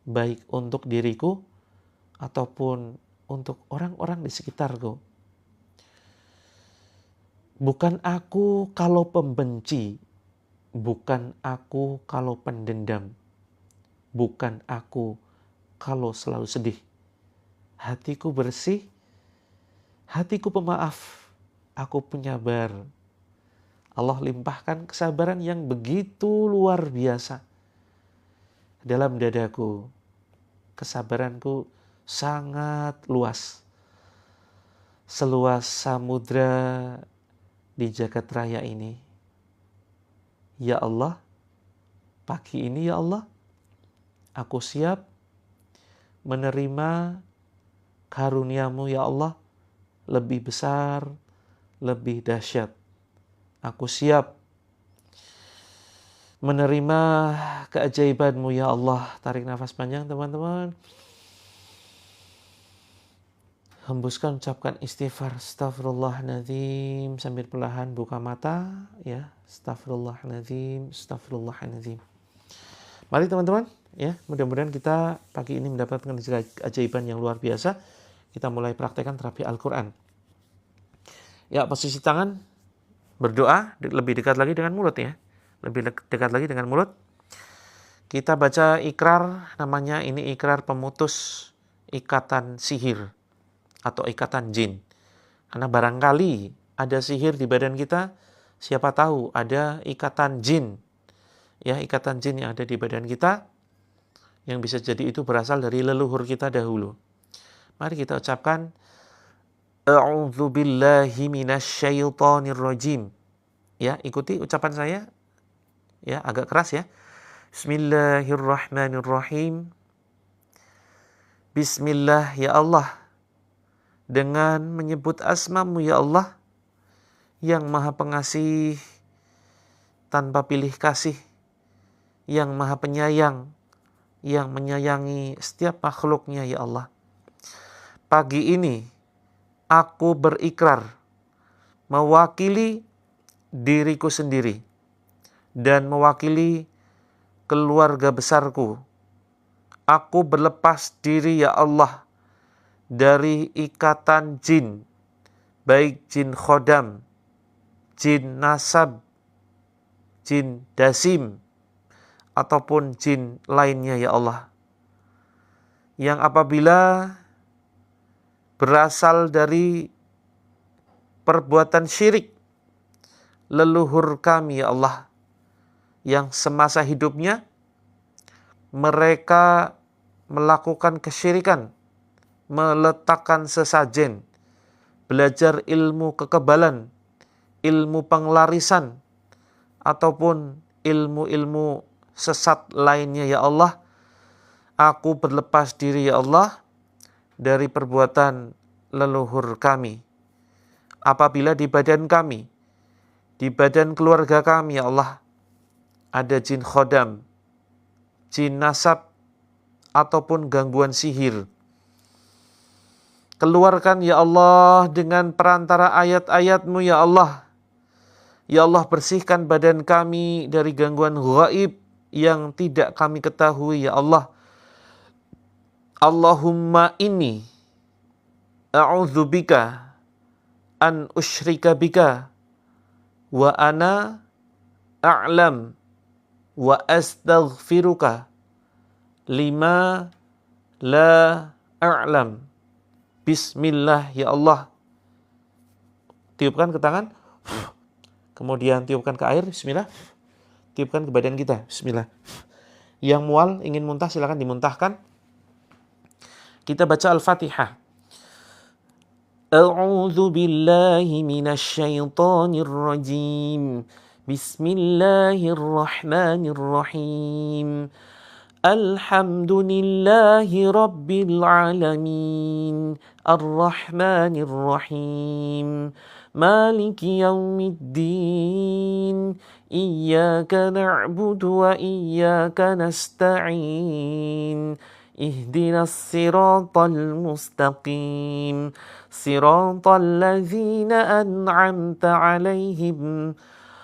baik untuk diriku ataupun untuk orang-orang di sekitarku. Bukan aku kalau pembenci, bukan aku kalau pendendam, bukan aku kalau selalu sedih. hatiku bersih, hatiku pemaaf, aku penyabar. Allah limpahkan kesabaran yang begitu luar biasa dalam dadaku. Kesabaranku sangat luas, seluas samudra di jagat raya ini. Ya Allah, pagi ini ya Allah, aku siap menerima karunia-Mu ya Allah, lebih besar, lebih dahsyat. Aku siap menerima keajaiban-Mu ya Allah. Tarik nafas panjang teman-teman. Hembuskan, ucapkan istighfar. Astaghfirullahaladzim. Sambil perlahan buka mata. Ya, astaghfirullahaladzim. Astaghfirullahaladzim. Mari teman-teman, ya, mudah-mudahan kita pagi ini mendapatkan keajaiban yang luar biasa. Kita mulai praktekkan terapi Al-Quran. Ya, posisi tangan, berdoa, lebih dekat lagi dengan mulut ya. Lebih dekat lagi dengan mulut. Kita baca ikrar, namanya ini ikrar pemutus ikatan sihir atau ikatan jin. Karena barangkali ada sihir di badan kita, siapa tahu ada ikatan jin. Ya, ikatan jin yang ada di badan kita, yang bisa jadi itu berasal dari leluhur kita dahulu. Mari kita ucapkan, A'udzu billahi minasyaitonir rajim. Ya, ikuti ucapan saya. Ya, agak keras ya. Bismillahirrahmanirrahim. Bismillah ya Allah. Dengan menyebut asma-Mu ya Allah, yang maha pengasih tanpa pilih kasih, yang maha penyayang, yang menyayangi setiap makhluknya ya Allah. Pagi ini aku berikrar mewakili diriku sendiri dan mewakili keluarga besarku. Aku berlepas diri ya Allah dari ikatan jin, baik jin khodam, jin nasab, jin dasim, ataupun jin lainnya ya Allah, yang apabila berasal dari perbuatan syirik leluhur kami ya Allah, yang semasa hidupnya mereka melakukan kesyirikan, meletakkan sesajen, belajar ilmu kekebalan, ilmu penglarisan, ataupun ilmu-ilmu sesat lainnya ya Allah. Aku berlepas diri ya Allah dari perbuatan leluhur kami. Apabila di badan kami, di badan keluarga kami ya Allah, ada jin khodam, jin nasab, ataupun gangguan sihir, keluarkan ya Allah dengan perantara ayat-ayat-Mu ya Allah. Ya Allah, bersihkan badan kami dari gangguan ghaib yang tidak kami ketahui ya Allah. Allahumma inni a'udzubika an usyrika bika wa ana a'lam wa astaghfiruka lima la a'lam. Bismillah ya Allah. Tiupkan ke tangan, kemudian tiupkan ke air, bismillah. Tiupkan ke badan kita, bismillah. Yang mual, ingin muntah, silakan dimuntahkan. Kita baca Al-Fatihah. A'udzu billahi minasyaitonir rajim. Bismillahirrahmanirrahim. Alhamdulillahi rabbil alamin. Ar-Rahmanir Rahim. Maliki yaumiddin. Iyyaka na'budu wa iyyaka nasta'in. Ihdinas siratal mustaqim. Siratal ladzina an'amta 'alaihim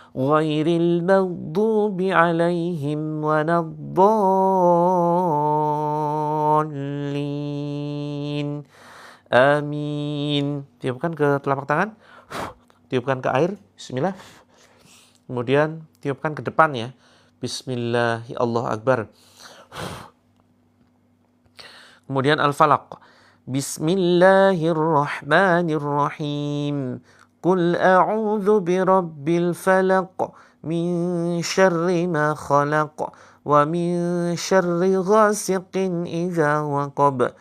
ghairil maghdubi 'alaihim waladdallin. Amin. Tiupkan ke telapak tangan. Tiupkan ke air. Bismillah. Kemudian tiupkan ke depan ya. Bismillah, Allah Akbar. Kemudian Al-Falaq. Bismillahirrahmanirrahim. Qul a'udzu birabbil falaq min syarri ma khalaq wa min syarri ghasiqin idza waqab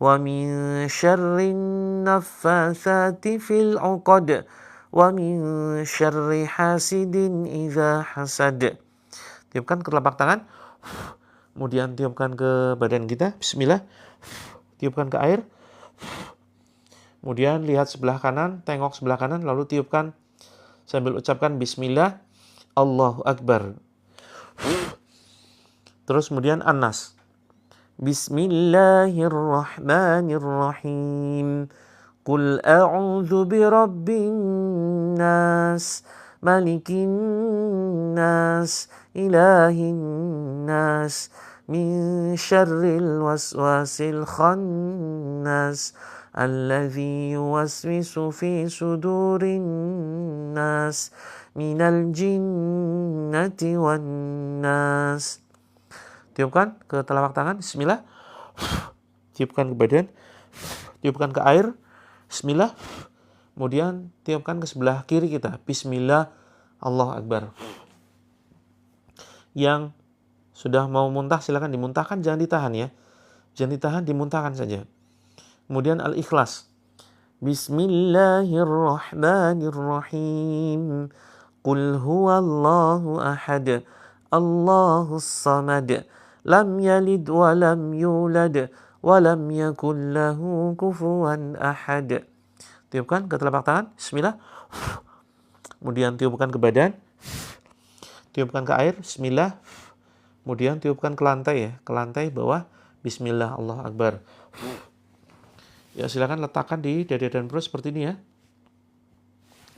wa min syarri naffatsati fil 'uqad wa min syarri hasidin idza hasad. Tiupkan ke telapak tangan, kemudian tiupkan ke badan kita. Bismillah. Tiupkan ke air. Kemudian lihat sebelah kanan, tengok sebelah kanan, lalu tiupkan sambil ucapkan Bismillah, Allahu Akbar. Terus kemudian An-Nas. Bismillahirrahmanirrahim. Qul a'udzu birabbin nas, malikin nas, ilahin nas, min syarril waswasil khannas, alladzi yuwaswisu fi sudurin nas, minal jinnati wan nas. Tiupkan ke telapak tangan, bismillah. Tiupkan ke badan, tiupkan ke air, bismillah. Kemudian tiupkan ke sebelah kiri kita, bismillah, Allahu Akbar. Yang sudah mau muntah silakan dimuntahkan, jangan ditahan ya. Jangan ditahan, dimuntahkan saja. Kemudian Al-Ikhlas. Bismillahirrahmanirrahim. Qul huwallahu ahad, Allahus samad, lam yalid wa lam yulad wa lam yakul lahu kufuwan ahad. Tiupkan ke telapak tangan, bismillah. Kemudian tiupkan ke badan, tiupkan ke air, bismillah. Kemudian tiupkan ke lantai ya, ke lantai bawah, bismillah, Allahu Akbar. Ya silakan letakkan di dada dan perut seperti ini ya.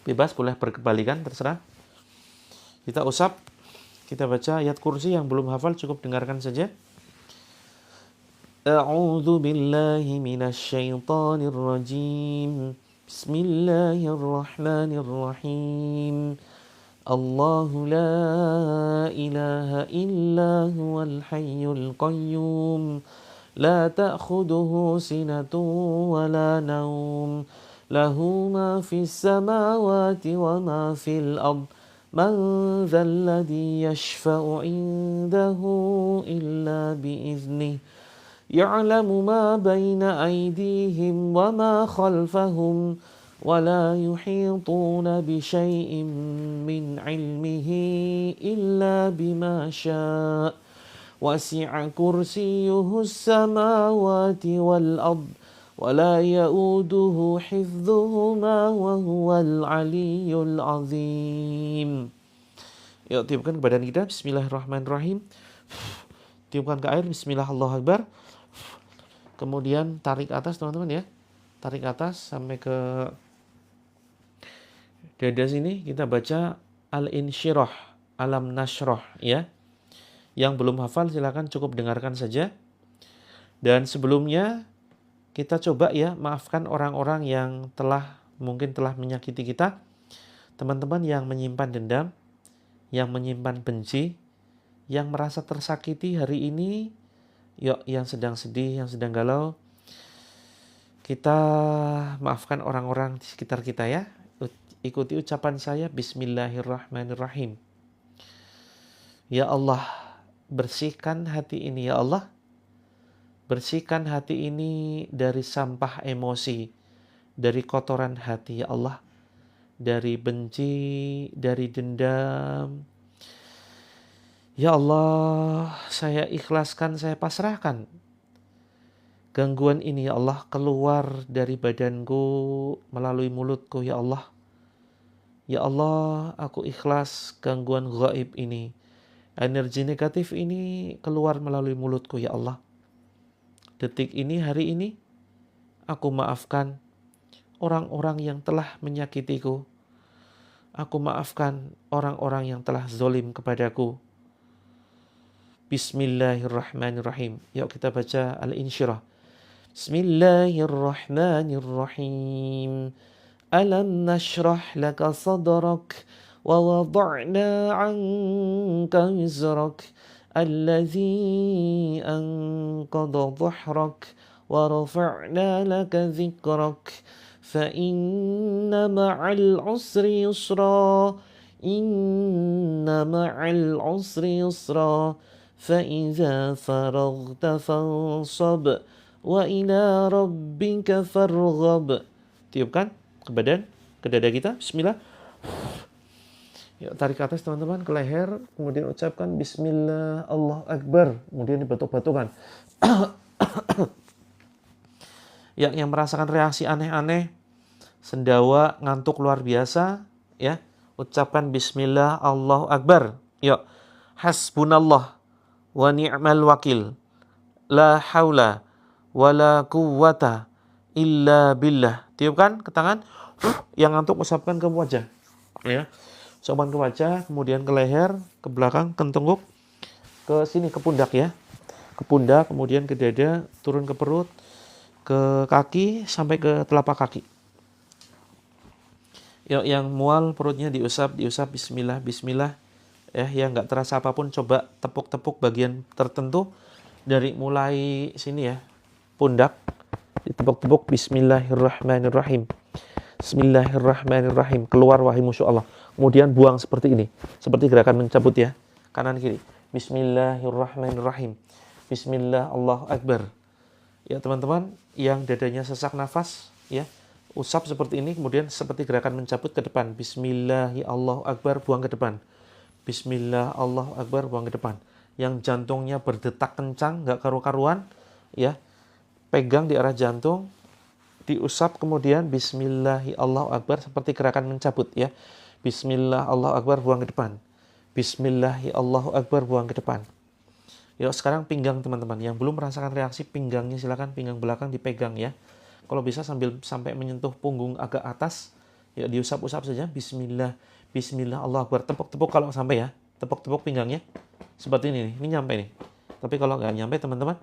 Bebas, boleh berkebalikan, terserah. Kita usap, kita baca ayat kursi, yang belum hafal cukup dengarkan saja. A'udzu billahi minasy syaithanir rajim. Bismillahirrahmanirrahim. Allahu la ilaha illa huwal hayyul qayyum. La ta'khuduhu sinatun wa la naum. Lahu ma fis samawati wa ma fil ard. Man dzal ladzi yashfa'u 'indahu illa bi'iznihi. Ya'lamu ma baina aydihim wa ma khalfahum wa la yuhituna bi syai'in min 'ilmihi illa bima syaa'. Wasi'a kursiyyuhu as-samawati wal ard wa la ya'uduhu hifdhuhuma wa huwal 'aliyyul 'azim. Yuk tiupkan ke badan kita, bismillahirrahmanirrahim. Tiupkan ke air, bismillah, Allahu Akbar. Kemudian tarik atas teman-teman ya. Tarik atas sampai ke dada sini. Kita baca Al-Insyirah, Alam Nashrah ya. Yang belum hafal silakan cukup dengarkan saja. Dan sebelumnya kita coba ya maafkan orang-orang yang mungkin telah menyakiti kita. Teman-teman yang menyimpan dendam, yang menyimpan benci, yang merasa tersakiti hari ini, yuk yang sedang sedih, yang sedang galau, kita maafkan orang-orang di sekitar kita ya. Ikuti ucapan saya, Bismillahirrahmanirrahim. Ya Allah, bersihkan hati ini ya Allah. Bersihkan hati ini dari sampah emosi, dari kotoran hati ya Allah. Dari benci, dari dendam. Ya Allah, saya ikhlaskan, saya pasrahkan gangguan ini ya Allah keluar dari badanku melalui mulutku ya Allah. Ya Allah, aku ikhlas gangguan gaib ini. Energi negatif ini keluar melalui mulutku ya Allah. Detik ini, hari ini, aku maafkan orang-orang yang telah menyakitiku. Aku maafkan orang-orang yang telah zalim kepadaku. Bismillahirrahmanirrahim. Yuk kita baca Al-Insyirah. Bismillahirrahmanirrahim. Alam nashrah laka sadrak wa wada'na 'anka wizrak alladzi anqadha dhahrak ورفعنا لك ذكرك فإن مع العسر يسرا إن مع العسر يسرا فإذا فرغت فانصب وإلى ربك فارغب. Tiupkan ke badan, ke dada kita. Bismillah. Yuk, tarik ke atas teman-teman, ke leher. Kemudian ucapkan Bismillah, Allah Akbar. Kemudian dibatuk-batukan. Ya, yang merasakan reaksi aneh-aneh, sendawa, ngantuk luar biasa, ya, ucapkan Bismillah, Allahu Akbar. Yuk, hasbunallah wa ni'mal wakil, la haula wa la quwwata illa billah. Tiupkan ke tangan, yang ngantuk ucapkan ke wajah, ya, ucapkan ke wajah, kemudian ke leher, ke belakang, ke tengkuk, ke sini, ke pundak, ya, ke pundak, kemudian ke dada, turun ke perut, ke kaki sampai ke telapak kaki. Yang mual perutnya diusap Bismillah, Bismillah. Yang nggak terasa apapun coba tepuk-tepuk bagian tertentu dari mulai sini, ya, pundak, ditepuk-tepuk Bismillahirrahmanirrahim. Bismillahirrahmanirrahim. Keluar wahai musuh Allah. Kemudian buang seperti ini, seperti gerakan mencabut, ya, kanan kiri. Bismillahirrahmanirrahim. Bismillah, Allahu Akbar. Ya teman-teman, yang dadanya sesak nafas, ya, usap seperti ini, kemudian seperti gerakan mencabut ke depan. Bismillahi Allahu Akbar, buang ke depan. Bismillah Allahu Akbar, buang ke depan. Yang jantungnya berdetak kencang, nggak karu-karuan, ya, pegang di arah jantung, diusap, kemudian Bismillahi Allahu Akbar, seperti gerakan mencabut, ya. Bismillah Allahu Akbar, buang ke depan. Bismillahi Allahu Akbar, buang ke depan. Yuk, sekarang pinggang teman-teman. Yang belum merasakan reaksi pinggangnya, silakan pinggang belakang dipegang, ya. Kalau bisa sampai menyentuh punggung agak atas, ya, diusap-usap saja. Bismillah, Bismillah, Allah Akbar. Tepuk-tepuk kalau sampai, ya. Tepuk-tepuk pinggangnya. Seperti ini nih. Ini nyampe nih. Tapi kalau nggak nyampe teman-teman,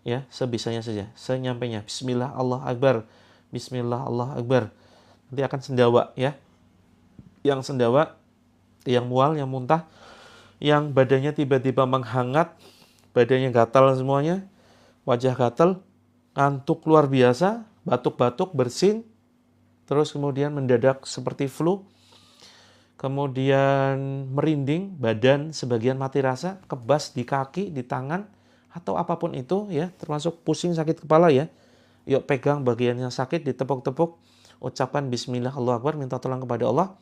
ya, sebisanya saja. Senyampainya. Bismillah, Allah Akbar. Bismillah, Allah Akbar. Nanti akan sendawa, ya. Yang sendawa, yang mual, yang muntah, yang badannya tiba-tiba menghangat, badannya gatal semuanya, wajah gatal, ngantuk luar biasa, batuk-batuk, bersin, terus kemudian mendadak seperti flu, kemudian merinding, badan sebagian mati rasa, kebas di kaki, di tangan, atau apapun itu, ya, termasuk pusing, sakit kepala, ya. Yuk, pegang bagian yang sakit, ditepuk-tepuk, ucapkan Bismillah, Allahu Akbar, minta tolong kepada Allah,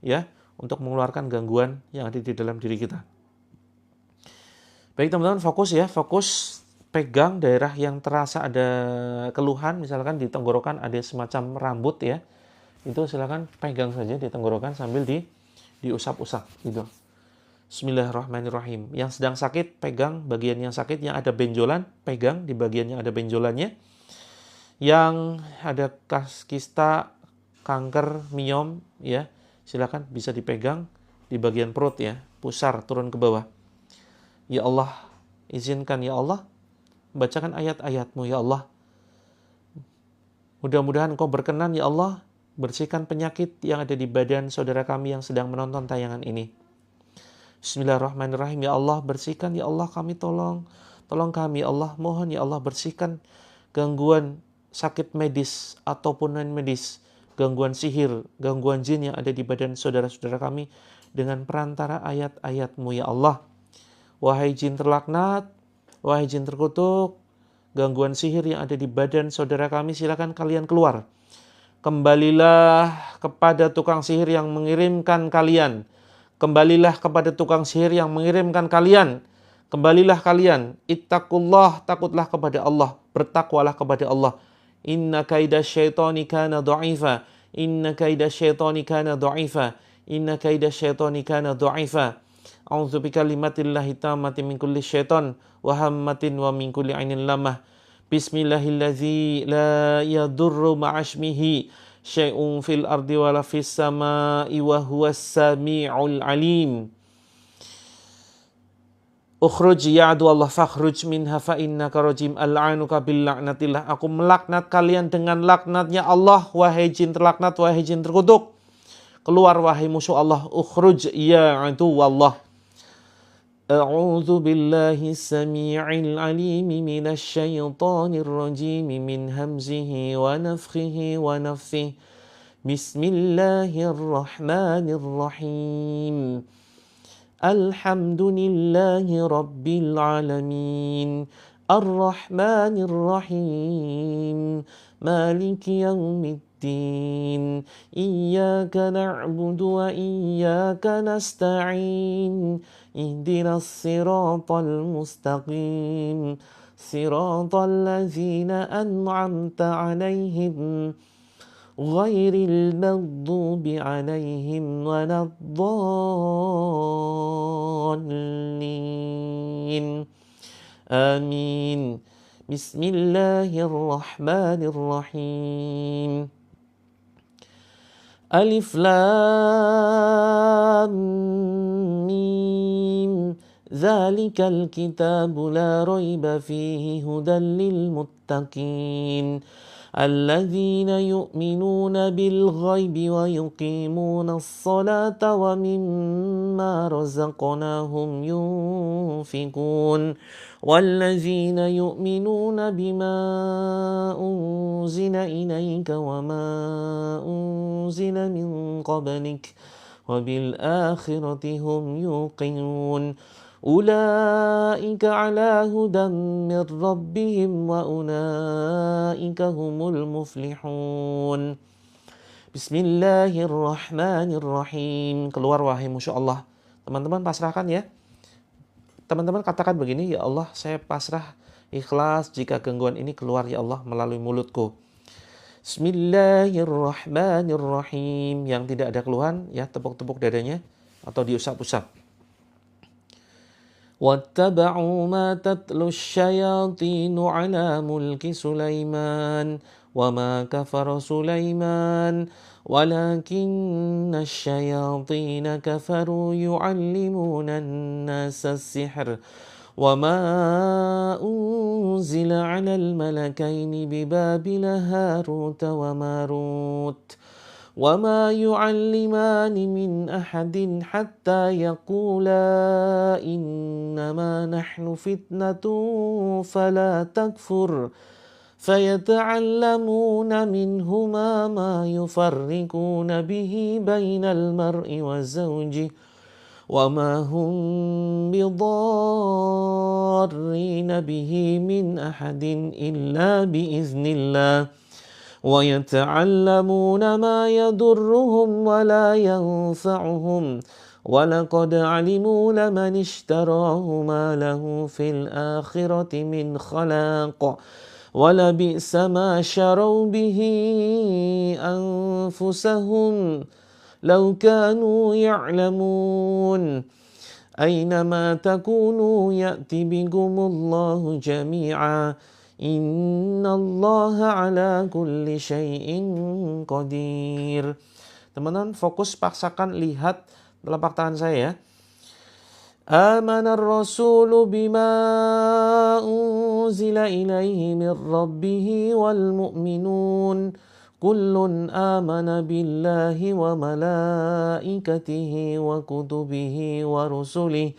ya, untuk mengeluarkan gangguan yang ada di dalam diri kita. Baik teman-teman, fokus, ya, fokus pegang daerah yang terasa ada keluhan, misalkan di tenggorokan ada semacam rambut, ya, itu silakan pegang saja di tenggorokan sambil diusap-usap, gitu. Bismillahirrahmanirrahim. Yang sedang sakit, pegang bagian yang sakit, yang ada benjolan, pegang di bagian yang ada benjolannya. Yang ada kista, kanker, miom, ya, silakan bisa dipegang di bagian perut, ya, pusar turun ke bawah. Ya Allah, izinkan, ya Allah, bacakan ayat-ayat-Mu, ya Allah. Mudah-mudahan Engkau berkenan, ya Allah, bersihkan penyakit yang ada di badan saudara kami yang sedang menonton tayangan ini. Bismillahirrahmanirrahim. Ya Allah, bersihkan, ya Allah, kami tolong kami, ya Allah, mohon, ya Allah, bersihkan gangguan sakit medis ataupun non-medis, gangguan sihir, gangguan jin yang ada di badan saudara-saudara kami dengan perantara ayat-ayat-Mu, ya Allah. Wahai jin terlaknat, wahai jin terkutuk, gangguan sihir yang ada di badan saudara kami, silakan kalian keluar. Kembalilah kepada tukang sihir yang mengirimkan kalian. Kembalilah kepada tukang sihir yang mengirimkan kalian. Kembalilah kalian. Ittaqullah, takutlah kepada Allah. Bertakwalah kepada Allah. Inna kaida syaitani kana dha'ifa. Inna kaida syaitani kana dha'ifa. Inna kaida syaitani kana dha'ifa. A'udzu bikalimatillahi tammati min kulli syaitan wa hammatin wa min kulli ainin lamah. Bismillahilladzi la yadurru ma'asmihi syai'un fil ardi wa la fis samai wa huwas sami'ul alim. Ukhruj ya adu Allah fakhruj minha fa innaka rajim al'anuka bil la'natillah. Aku melaknat kalian dengan laknatnya Allah, wahai jin terlaknat, wahai jin terkutuk. Keluar wahai musuh Allah. Ukhruj ya adu Allah. أعوذ بالله السميع العليم من الشيطان الرجيم من همزه ونفخه ونفثه بسم الله الرحمن الرحيم الحمد لله رب العالمين الرحمن الرحيم مالك يوم الدين إياك نعبد وإياك نستعين اهدنا الصراط المستقيم صراط الذين أنعمت عليهم غير المغضوب عليهم ولا الضالين آمين بسم الله الرحمن الرحيم ألف لام ميم ذلك الكتاب لا ريب فيه هدى للمتقين الذين يؤمنون بالغيب ويقيمون الصلاة ومما رزقناهم ينفقون والذين يؤمنون بما أنزل إليك وما أنزل من قبلك وبالآخرة هم يوقنون أولئك على هدى من ربهم وأولئك هم المفلحون Bismillahirrahmanirrahim. Keluar wahai Masya Allah. Teman-teman pasrahkan ya. Teman-teman katakan begini, ya Allah saya pasrah ikhlas jika gangguan ini keluar ya Allah melalui mulutku. Bismillahirrahmanirrahim. Yang tidak ada keluhan ya tepuk-tepuk dadanya atau diusap-usap. واتبعوا ما تتلو الشياطين على ملك سليمان وما كفر سليمان ولكن الشياطين كفروا يعلمون الناس السحر وما أنزل على الملكين ببابل هاروت وماروت وما يعلمان من أحد حتى يقولا إنما نحن فتنة فلا تكفر فيتعلمون منهما ما يفرقون به بين المرء وزوجه وما هم بضارين به من أحد إلا بإذن الله ويتعلمون ما يضرهم ولا ينفعهم ولقد علموا لمن اشتراه ما له في الآخرة من خلاق ولبئس ما شروا به أنفسهم لو كانوا يعلمون أينما تكونوا يأتي بكم الله جميعا Innallaha ala kulli syai'in qadir. Teman-teman fokus paksakan lihat telapak tangan saya ya. Amanar rasulu bima unzila ilaihi min rabbih wal mu'minun kullun amana billahi wa malaikatihi wa kutubihi wa rusulihi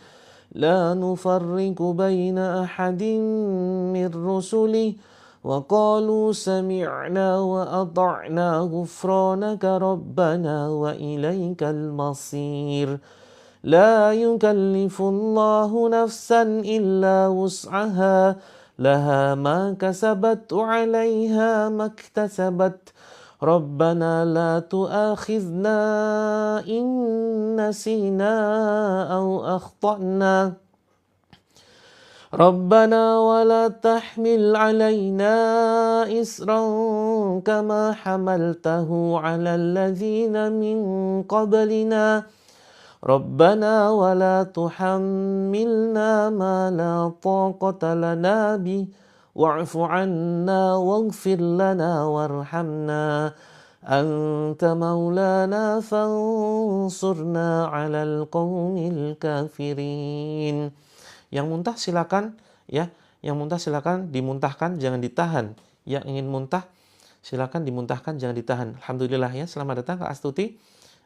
لا نفرق بين أحد من رسله وقالوا سمعنا وأطعنا غفرانك ربنا وإليك المصير لا يكلف الله نفسا إلا وسعها لها ما كسبت وعليها ما اكتسبت ربنا لا تؤاخذنا إن نسينا أو أخطأنا ربنا ولا تحمل علينا إصرا كما حملته على الذين من قبلنا ربنا ولا تحملنا ما لا طاقة لنا به واعف عنا واغفر لنا وارحمنا أنت مولانا فانصرنا على القوم الكافرين. Yang muntah silakan ya, yang muntah silakan dimuntahkan, jangan ditahan. Yang ingin muntah silakan dimuntahkan, jangan ditahan. Alhamdulillah ya, selamat datang Kak Astuti.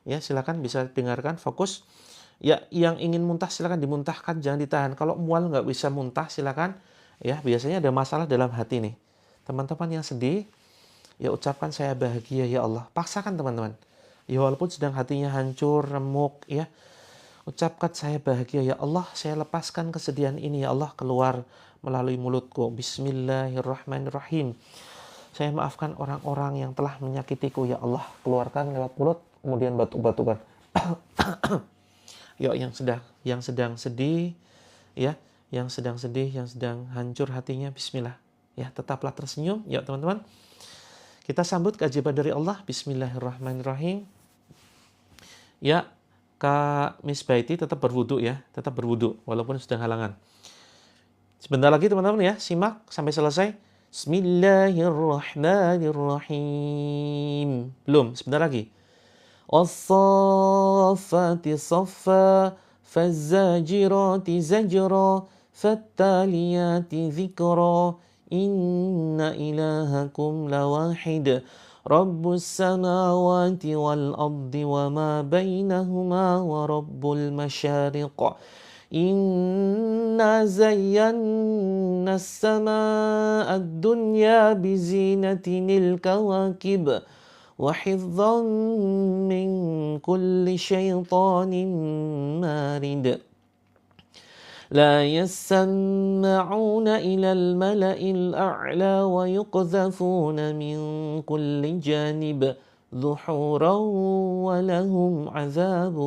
Ya, silakan bisa dengarkan fokus. Ya, yang ingin muntah silakan dimuntahkan, jangan ditahan. Kalau mual nggak bisa muntah silakan. Ya, biasanya ada masalah dalam hati nih. Teman-teman yang sedih, ya ucapkan saya bahagia ya Allah. Paksakan teman-teman. Ya walaupun sedang hatinya hancur, remuk, ya. Ucapkan saya bahagia ya Allah. Saya lepaskan kesedihan ini ya Allah keluar melalui mulutku. Bismillahirrahmanirrahim. Saya maafkan orang-orang yang telah menyakitiku ya Allah. Keluarkan lewat mulut, kemudian batuk-batukan. Yuk yang sedang sedih, ya, yang sedang sedih, yang sedang hancur hatinya, bismillah. Ya, tetaplah tersenyum. Yuk teman-teman. Kita sambut keajaiban dari Allah. Bismillahirrahmanirrahim. Ya, Kak Miss Baiti tetap berwudu ya, tetap berwudu walaupun sedang halangan. Sebentar lagi teman-teman ya, simak sampai selesai. Bismillahirrahmanirrahim. Belum, sebentar lagi. والصافات صفا فالزاجرات زجرا فالتاليات ذكرا إن إلهكم لواحد رب السماوات والأرض وما بينهما ورب المشارق إنا زينا السماء الدنيا بزينة الكواكب وحفظا من كل شيطان مارد لا يسمعون إلى الملأ الأعلى ويقذفون من كل جانب دحورا ولهم عذاب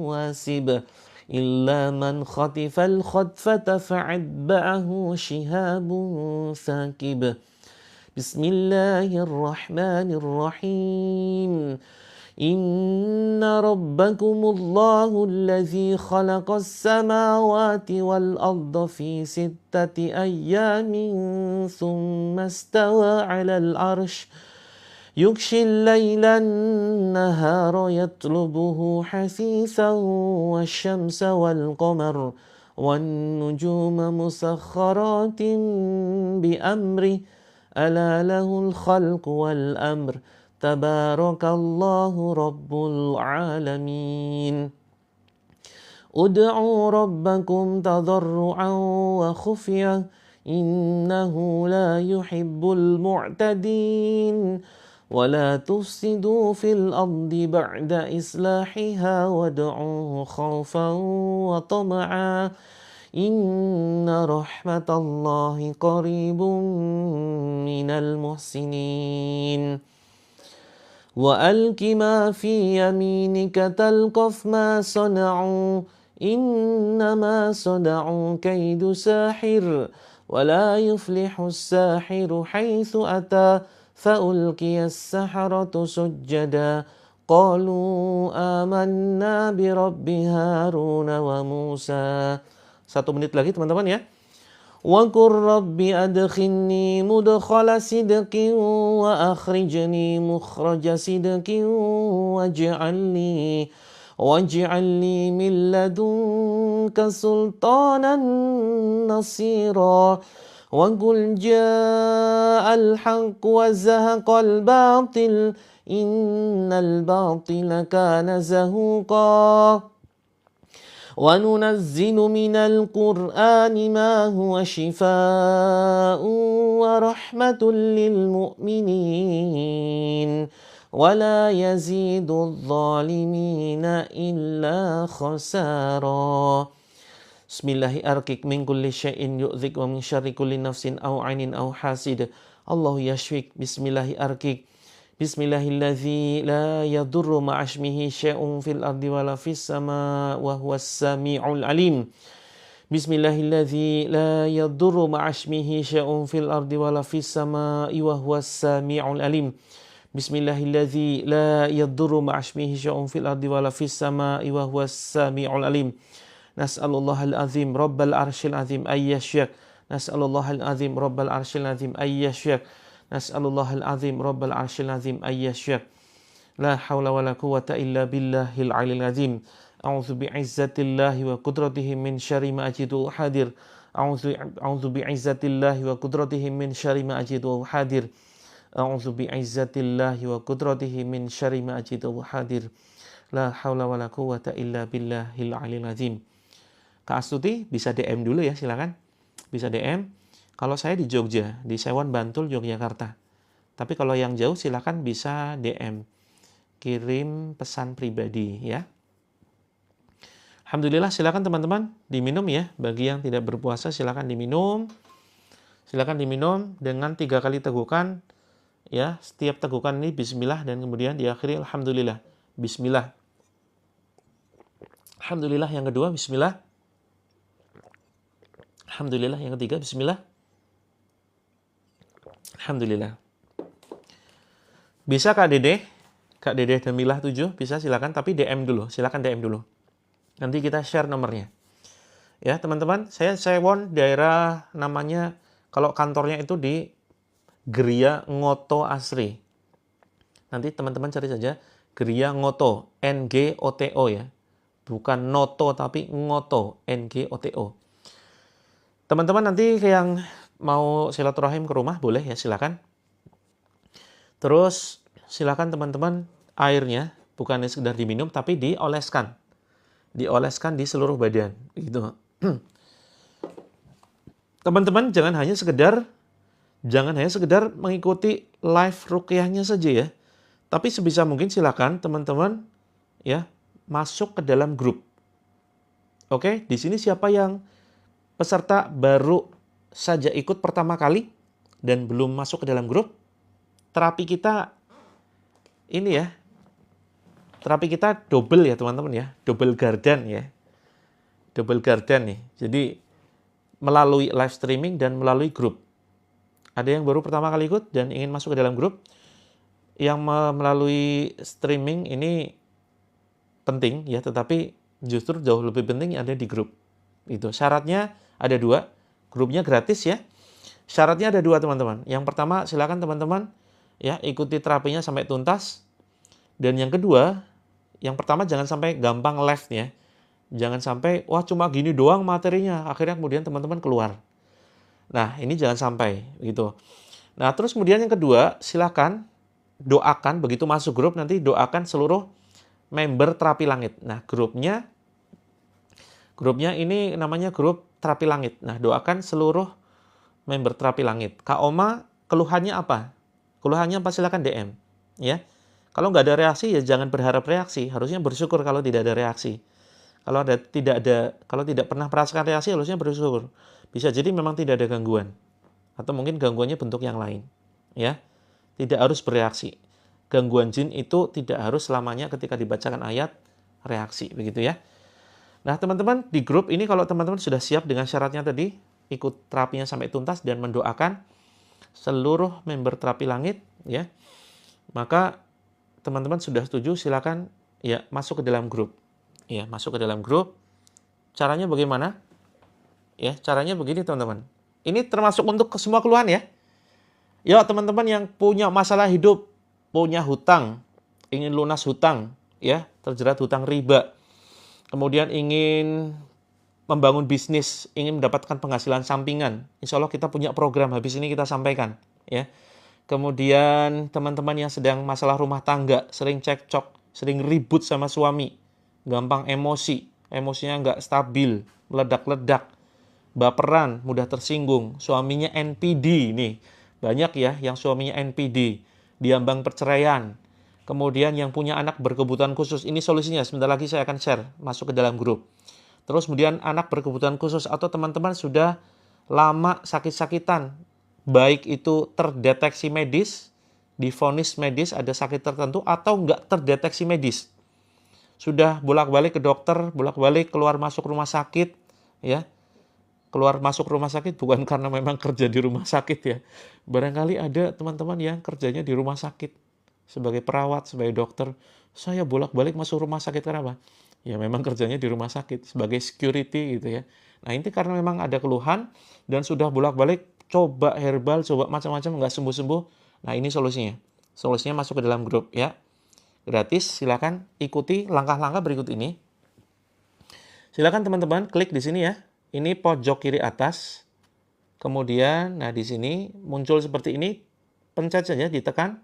واسب إلا من خطف الخطفة فأتبعه شهاب ثاقب بسم الله الرحمن الرحيم إن ربكم الله الذي خلق السماوات والأرض في 6 أيام ثم استوى على العرش يغشي الليل النهار يطلبه حثيثا والشمس والقمر والنجوم مسخرات بأمره ألا له الخلق والأمر تبارك الله رب العالمين ادعوا ربكم تضرعا وخفية إنه لا يحب المعتدين ولا تفسدوا في الأرض بعد إصلاحها وادعوه خوفا وطمعا إن رحمة الله قريب من المحسنين وألق ما في يمينك تلقف ما صنعوا إنما صنعوا كيد ساحر ولا يفلح الساحر حيث أتى فألقي السحرة سجدا قالوا آمنا برب هارون وموسى 1 menit lagi teman-teman ya. وَقُلْ رَبِّ أَدْخِلْنِي مُدْخَلَ صِدْقٍ وَأَخْرِجْنِي مُخْرَجَ صِدْقٍ وَاجْعَلْ لِي مِنْ لَدُنْكَ سُلْطَانًا نَصِيرًا وَقُلْ جَاءَ الْحَقُّ وَزَهَقَ الْبَاطِلُ إِنَّ الْبَاطِلَ كَانَ زَهُوقًا وننزل من القرآن ما هو شفاء ورحمة للمؤمنين ولا يزيد الظالمين إلا خسارا بسم الله أرقك من كل شيء يؤذك ومن شر كل نفس أو عين أو حاسد الله يشفيك بسم الله أرقك Bismillahilladzi la yadurru ma'asmihi syai'un fil ardi wala fis sama wa huwas sami'ul alim. Bismillahilladzi la yadurru ma'asmihi syai'un fil ardi wala fis sama wa huwas sami'ul alim. Bismillahilladzi la yadurru ma'asmihi syai'un fil ardi wala fis sama wa huwas sami'ul alim. Nas'alullahal azim rabbal arsyil azim ayyashyak. Nas'alullahal azim rabbal arsyil azim ayyashyak. Nas'alullahal azim rabbal arsyil azim ayyashyak. La hawla wa la quwwata illa billahil aliyil azim. A'udzu bi'izzatillahi wa qudratihi min syarri ma ajidu hadir. A'udzu bi'izzatillahi wa qudratihi min syarri ma ajidu hadir. A'udzu bi'izzatillahi wa qudratihi min syarri ma ajidu hadir. La haula wala quwata illa billahil aliyil azim. Kak Astuti bisa DM dulu ya, silakan. Bisa DM. Kalau saya di Jogja, di Sewon Bantul, Yogyakarta. Tapi kalau yang jauh silakan bisa DM. Kirim pesan pribadi ya. Alhamdulillah, silakan teman-teman diminum ya. Bagi yang tidak berpuasa silakan diminum. Silakan diminum dengan 3 kali tegukan ya. Setiap tegukan ini bismillah dan kemudian diakhiri alhamdulillah. Bismillah. Alhamdulillah, yang kedua bismillah. Alhamdulillah, yang ketiga bismillah. Alhamdulillah. Bisa Kak Dede? Kak Dede Demilah 7 bisa, silakan, tapi DM dulu. Silakan DM dulu. Nanti kita share nomornya. Ya, teman-teman, saya Sewon, daerah namanya, kalau kantornya itu di Geria Ngoto Asri. Nanti teman-teman cari saja Geria Ngoto, Ngoto ya. Bukan Noto tapi Ngoto, Ngoto. Teman-teman nanti yang mau silaturahim ke rumah boleh ya, silakan. Terus silakan teman-teman airnya bukan sekedar diminum tapi dioleskan. Dioleskan di seluruh badan gitu. Teman-teman jangan hanya sekedar mengikuti live ruqyahnya saja ya. Tapi sebisa mungkin silakan teman-teman ya masuk ke dalam grup. Oke, di sini siapa yang peserta baru saja ikut pertama kali dan belum masuk ke dalam grup, terapi kita ini ya. Terapi kita double ya teman-teman ya, double garden ya. Double garden nih. Jadi melalui live streaming dan melalui grup. Ada yang baru pertama kali ikut dan ingin masuk ke dalam grup, yang melalui streaming ini penting ya, tetapi justru jauh lebih penting ada di grup. Itu syaratnya ada 2, grupnya gratis ya. Syaratnya ada 2 teman-teman. Yang pertama silakan teman-teman ya ikuti terapinya sampai tuntas. Dan yang kedua, yang pertama jangan sampai gampang left ya. Jangan sampai wah cuma gini doang materinya, akhirnya kemudian teman-teman keluar. Nah, ini jangan sampai gitu. Nah, terus kemudian yang kedua, silakan doakan begitu masuk grup nanti doakan seluruh member Terapi Langit. Nah, grupnya ini namanya grup Terapi Langit. Nah, doakan seluruh member Terapi Langit. Kak Oma, keluhannya apa? Keluhannya apa? Silakan DM ya. Kalau nggak ada reaksi ya jangan berharap reaksi. Harusnya bersyukur kalau tidak ada reaksi. Kalau tidak pernah merasakan reaksi harusnya bersyukur. Bisa jadi memang tidak ada gangguan. Atau mungkin gangguannya bentuk yang lain. Ya. Tidak harus bereaksi. Gangguan jin itu tidak harus selamanya ketika dibacakan ayat reaksi, begitu ya. Nah, teman-teman di grup ini kalau teman-teman sudah siap dengan syaratnya tadi, ikut terapinya sampai tuntas dan mendoakan seluruh member Terapi Langit ya. Maka teman-teman sudah setuju silakan ya masuk ke dalam grup. Ya, masuk ke dalam grup. Caranya bagaimana? Ya, caranya begini teman-teman. Ini termasuk untuk semua keluhan ya. Ya, teman-teman yang punya masalah hidup, punya hutang, ingin lunas hutang, ya, terjerat hutang riba. Kemudian ingin membangun bisnis, ingin mendapatkan penghasilan sampingan. Insya Allah kita punya program, habis ini kita sampaikan. Ya. Kemudian teman-teman yang sedang masalah rumah tangga, sering cekcok, sering ribut sama suami, gampang emosi, emosinya nggak stabil, meledak-ledak, baperan, mudah tersinggung, suaminya NPD nih. Banyak ya yang suaminya NPD, diambang perceraian. Kemudian yang punya anak berkebutuhan khusus, ini solusinya, sebentar lagi saya akan share, masuk ke dalam grup. Terus kemudian anak berkebutuhan khusus atau teman-teman sudah lama sakit-sakitan, baik itu terdeteksi medis, divonis medis ada sakit tertentu atau enggak terdeteksi medis. Sudah bolak-balik ke dokter, bolak-balik keluar masuk rumah sakit, ya. Keluar masuk rumah sakit bukan karena memang kerja di rumah sakit ya. Barangkali ada teman-teman yang kerjanya di rumah sakit sebagai perawat, sebagai dokter. Saya bolak-balik masuk rumah sakit kenapa? Ya memang kerjanya di rumah sakit sebagai security gitu ya. Nah ini karena memang ada keluhan dan sudah bolak-balik coba herbal, coba macam-macam nggak sembuh-sembuh. Nah ini solusinya. Solusinya masuk ke dalam grup ya. Gratis, silakan ikuti langkah-langkah berikut ini. Silakan teman-teman klik di sini ya. Ini pojok kiri atas. Kemudian, nah di sini muncul seperti ini. Pencet saja, ditekan.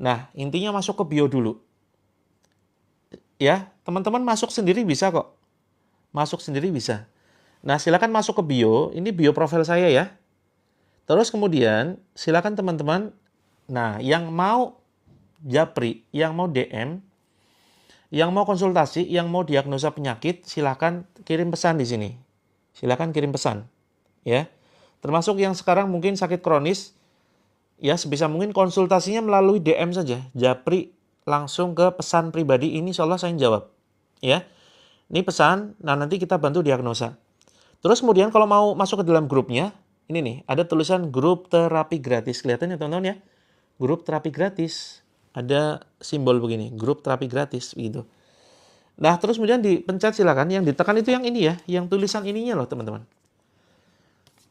Nah, intinya masuk ke bio dulu. ya, teman-teman masuk sendiri bisa kok. Masuk sendiri bisa. Nah, silakan masuk ke bio. Ini bio profil saya ya. Terus kemudian silakan teman-teman, nah yang mau japri, yang mau DM, yang mau konsultasi, yang mau diagnosa penyakit, silakan kirim pesan di sini. Silakan kirim pesan, ya. Termasuk yang sekarang mungkin sakit kronis, ya sebisa mungkin konsultasinya melalui DM saja. Japri langsung ke pesan pribadi ini, insya Allah saya jawab, ya. Ini pesan, nah nanti kita bantu diagnosa. Terus kemudian kalau mau masuk ke dalam grupnya, ini nih, ada tulisan grup terapi gratis. Kelihatan ya teman-teman ya? Grup terapi gratis. Ada simbol begini, grup terapi gratis gitu. Nah, terus kemudian dipencet silakan. Yang ditekan itu yang ini ya, yang tulisan ininya loh teman-teman.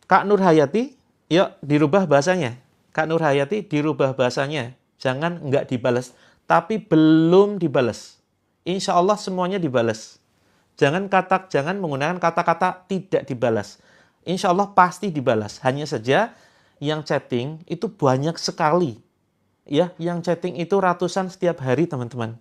Kak Nur Hayati, yuk dirubah bahasanya. Kak Nur Hayati dirubah bahasanya. Jangan nggak dibalas, tapi belum dibalas. Insya Allah semuanya dibalas. Jangan menggunakan kata-kata tidak dibalas. Insya Allah pasti dibalas. Hanya saja yang chatting itu banyak sekali. Ya, yang chatting itu ratusan setiap hari teman-teman.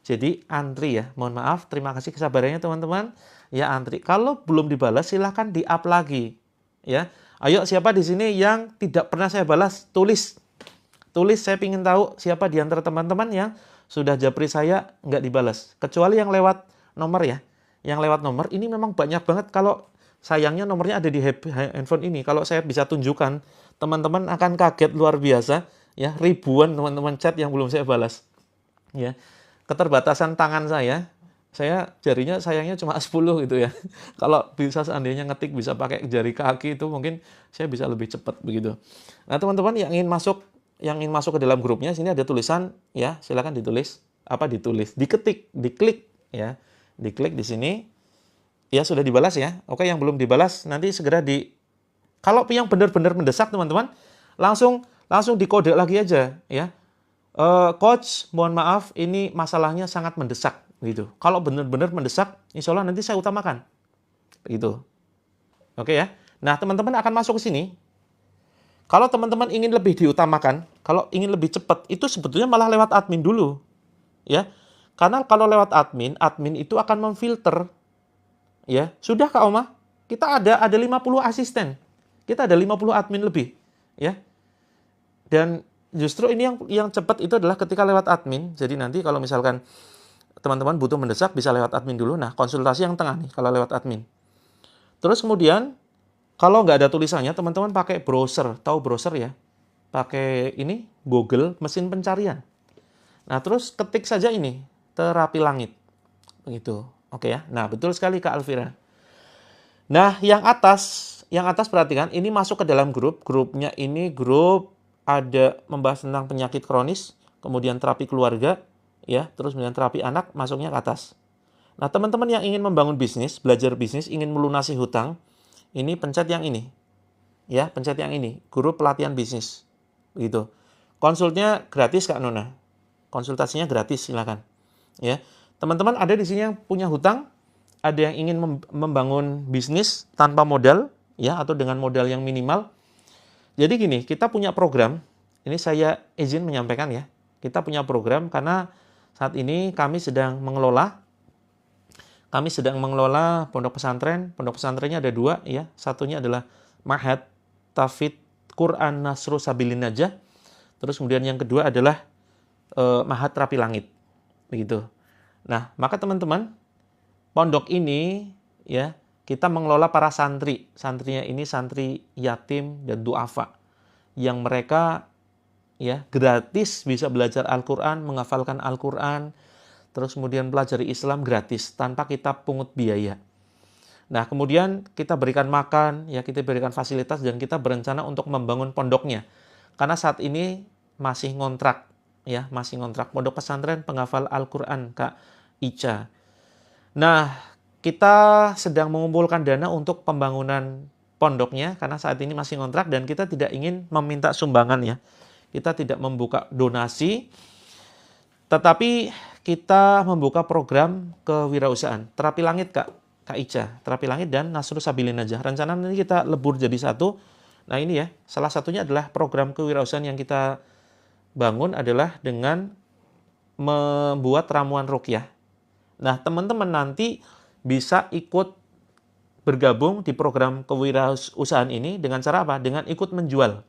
Jadi antri ya. Mohon maaf, terima kasih kesabarannya teman-teman. Ya antri. Kalau belum dibalas silahkan di-up lagi. Ya. Ayo siapa di sini yang tidak pernah saya balas, tulis. Tulis, saya ingin tahu siapa di antara teman-teman yang sudah japri saya nggak dibalas. Kecuali yang lewat nomor ya. Yang lewat nomor ini memang banyak banget. Kalau sayangnya nomornya ada di handphone ini. Kalau saya bisa tunjukkan, teman-teman akan kaget luar biasa. Ya, ribuan teman-teman chat yang belum saya balas. Ya, keterbatasan tangan saya jarinya sayangnya cuma 10 gitu ya. Kalau bisa seandainya ngetik bisa pakai jari kaki itu mungkin saya bisa lebih cepat begitu. Nah, teman-teman yang ingin masuk ke dalam grupnya, sini ada tulisan ya, silakan diketik, diklik ya. Diklik di sini. Ya sudah dibalas ya. Oke, yang belum dibalas nanti segera kalau yang benar-benar mendesak teman-teman, langsung dikode lagi aja ya. Coach, mohon maaf, ini masalahnya sangat mendesak, gitu. Kalau benar-benar mendesak, insya Allah nanti saya utamakan, gitu. Oke ya. Nah, teman-teman akan masuk ke sini. Kalau teman-teman ingin lebih diutamakan, kalau ingin lebih cepat, itu sebetulnya malah lewat admin dulu, ya. Karena kalau lewat admin itu akan memfilter, ya. Sudah Kak Oma, kita ada 50 asisten, kita ada 50 admin lebih, ya. Dan justru ini yang cepat itu adalah ketika lewat admin. Jadi nanti kalau misalkan teman-teman butuh mendesak bisa lewat admin dulu. Nah, konsultasi yang tengah nih kalau lewat admin. Terus kemudian kalau nggak ada tulisannya, teman-teman pakai browser. Tahu browser ya? Pakai ini Google mesin pencarian. Nah, terus ketik saja ini terapi langit. Begitu. Oke ya. Nah, betul sekali Kak Alvira. Nah, yang atas perhatikan ini masuk ke dalam grup. Grupnya ini grup ada membahas tentang penyakit kronis, kemudian terapi keluarga, ya, terus kemudian terapi anak, masuknya ke atas. Nah, teman-teman yang ingin membangun bisnis, belajar bisnis, ingin melunasi hutang, ini pencet yang ini. Ya, pencet yang ini, grup pelatihan bisnis. Begitu. Konsultnya gratis Kak Nona. Konsultasinya gratis, silakan. Ya. Teman-teman ada di sini yang punya hutang, ada yang ingin membangun bisnis tanpa modal, ya, atau dengan modal yang minimal. Jadi gini, kita punya program, ini saya izin menyampaikan ya, kita punya program karena saat ini kami sedang mengelola pondok pesantrennya ada 2 ya, satunya adalah Ma'had Tahfidz Quran Nasru Sabilin Najah, terus kemudian yang kedua adalah Ma'had Terapi Langit, begitu. Nah, maka teman-teman, pondok ini ya, kita mengelola para santrinya ini santri yatim dan duafa, yang mereka ya gratis bisa belajar Al-Quran, menghafalkan Al-Quran, terus kemudian pelajari Islam gratis tanpa kita pungut biaya. Nah, kemudian kita berikan makan, ya kita berikan fasilitas dan kita berencana untuk membangun pondoknya. Karena saat ini masih ngontrak, ya masih ngontrak pondok pesantren penghafal Al-Quran Kak Ica. Nah, kita sedang mengumpulkan dana untuk pembangunan pondoknya karena saat ini masih ngontrak dan kita tidak ingin meminta sumbangan ya. Kita tidak membuka donasi, tetapi kita membuka program kewirausahaan. Terapi Langit Kak Ica, Terapi Langit dan Nasru Sabilin Najah. Rencana nanti kita lebur jadi satu. Nah ini ya, salah satunya adalah program kewirausahaan yang kita bangun adalah dengan membuat ramuan ruqyah. Nah, teman-teman nanti bisa ikut bergabung di program kewirausahaan ini dengan cara apa? Dengan ikut menjual.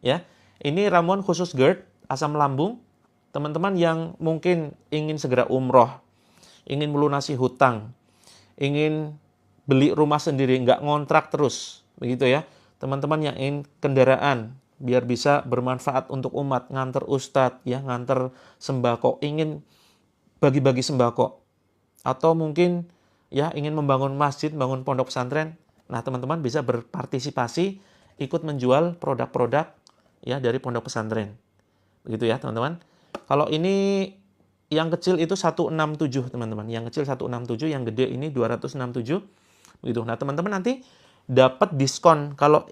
Ya, ini ramuan khusus GERD, asam lambung. Teman-teman yang mungkin ingin segera umroh, ingin melunasi hutang, ingin beli rumah sendiri, nggak ngontrak terus, begitu ya. Teman-teman yang ingin kendaraan, biar bisa bermanfaat untuk umat, nganter ustadz, ya, nganter sembako, ingin bagi-bagi sembako, atau mungkin ya ingin membangun masjid, bangun pondok pesantren. Nah, teman-teman bisa berpartisipasi ikut menjual produk-produk ya dari pondok pesantren. Begitu ya, teman-teman. Kalau ini yang kecil itu 167, teman-teman. Yang kecil 167, yang gede ini 267. Begitu. Nah, teman-teman nanti dapat diskon kalau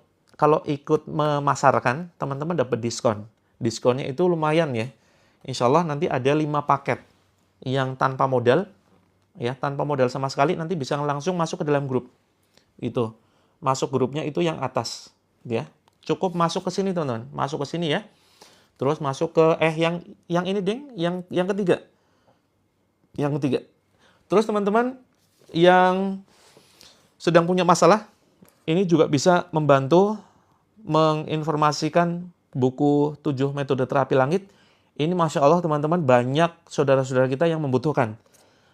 ikut memasarkan, teman-teman dapat diskon. Diskonnya itu lumayan ya. Insya Allah nanti ada 5 paket yang tanpa modal, ya, tanpa modal sama sekali, nanti bisa langsung masuk ke dalam grup. Itu. Masuk grupnya itu yang atas, ya. Cukup masuk ke sini, teman-teman. Masuk ke sini ya. Terus masuk ke yang ini, Ding, yang ketiga. Yang ketiga. Terus teman-teman yang sedang punya masalah, ini juga bisa membantu menginformasikan buku 7 metode terapi langit. Ini Masya Allah, teman-teman, banyak saudara-saudara kita yang membutuhkan.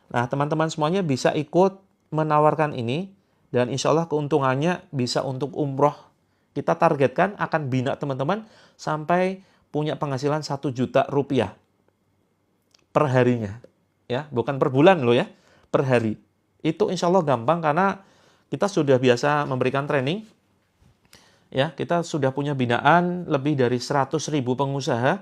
Nah, teman-teman semuanya bisa ikut menawarkan ini, dan insya Allah keuntungannya bisa untuk umroh. Kita targetkan akan bina teman-teman sampai punya penghasilan 1 juta rupiah per harinya. Ya, bukan per bulan loh ya, per hari. Itu insya Allah gampang karena kita sudah biasa memberikan training. Ya, kita sudah punya binaan lebih dari 100.000 pengusaha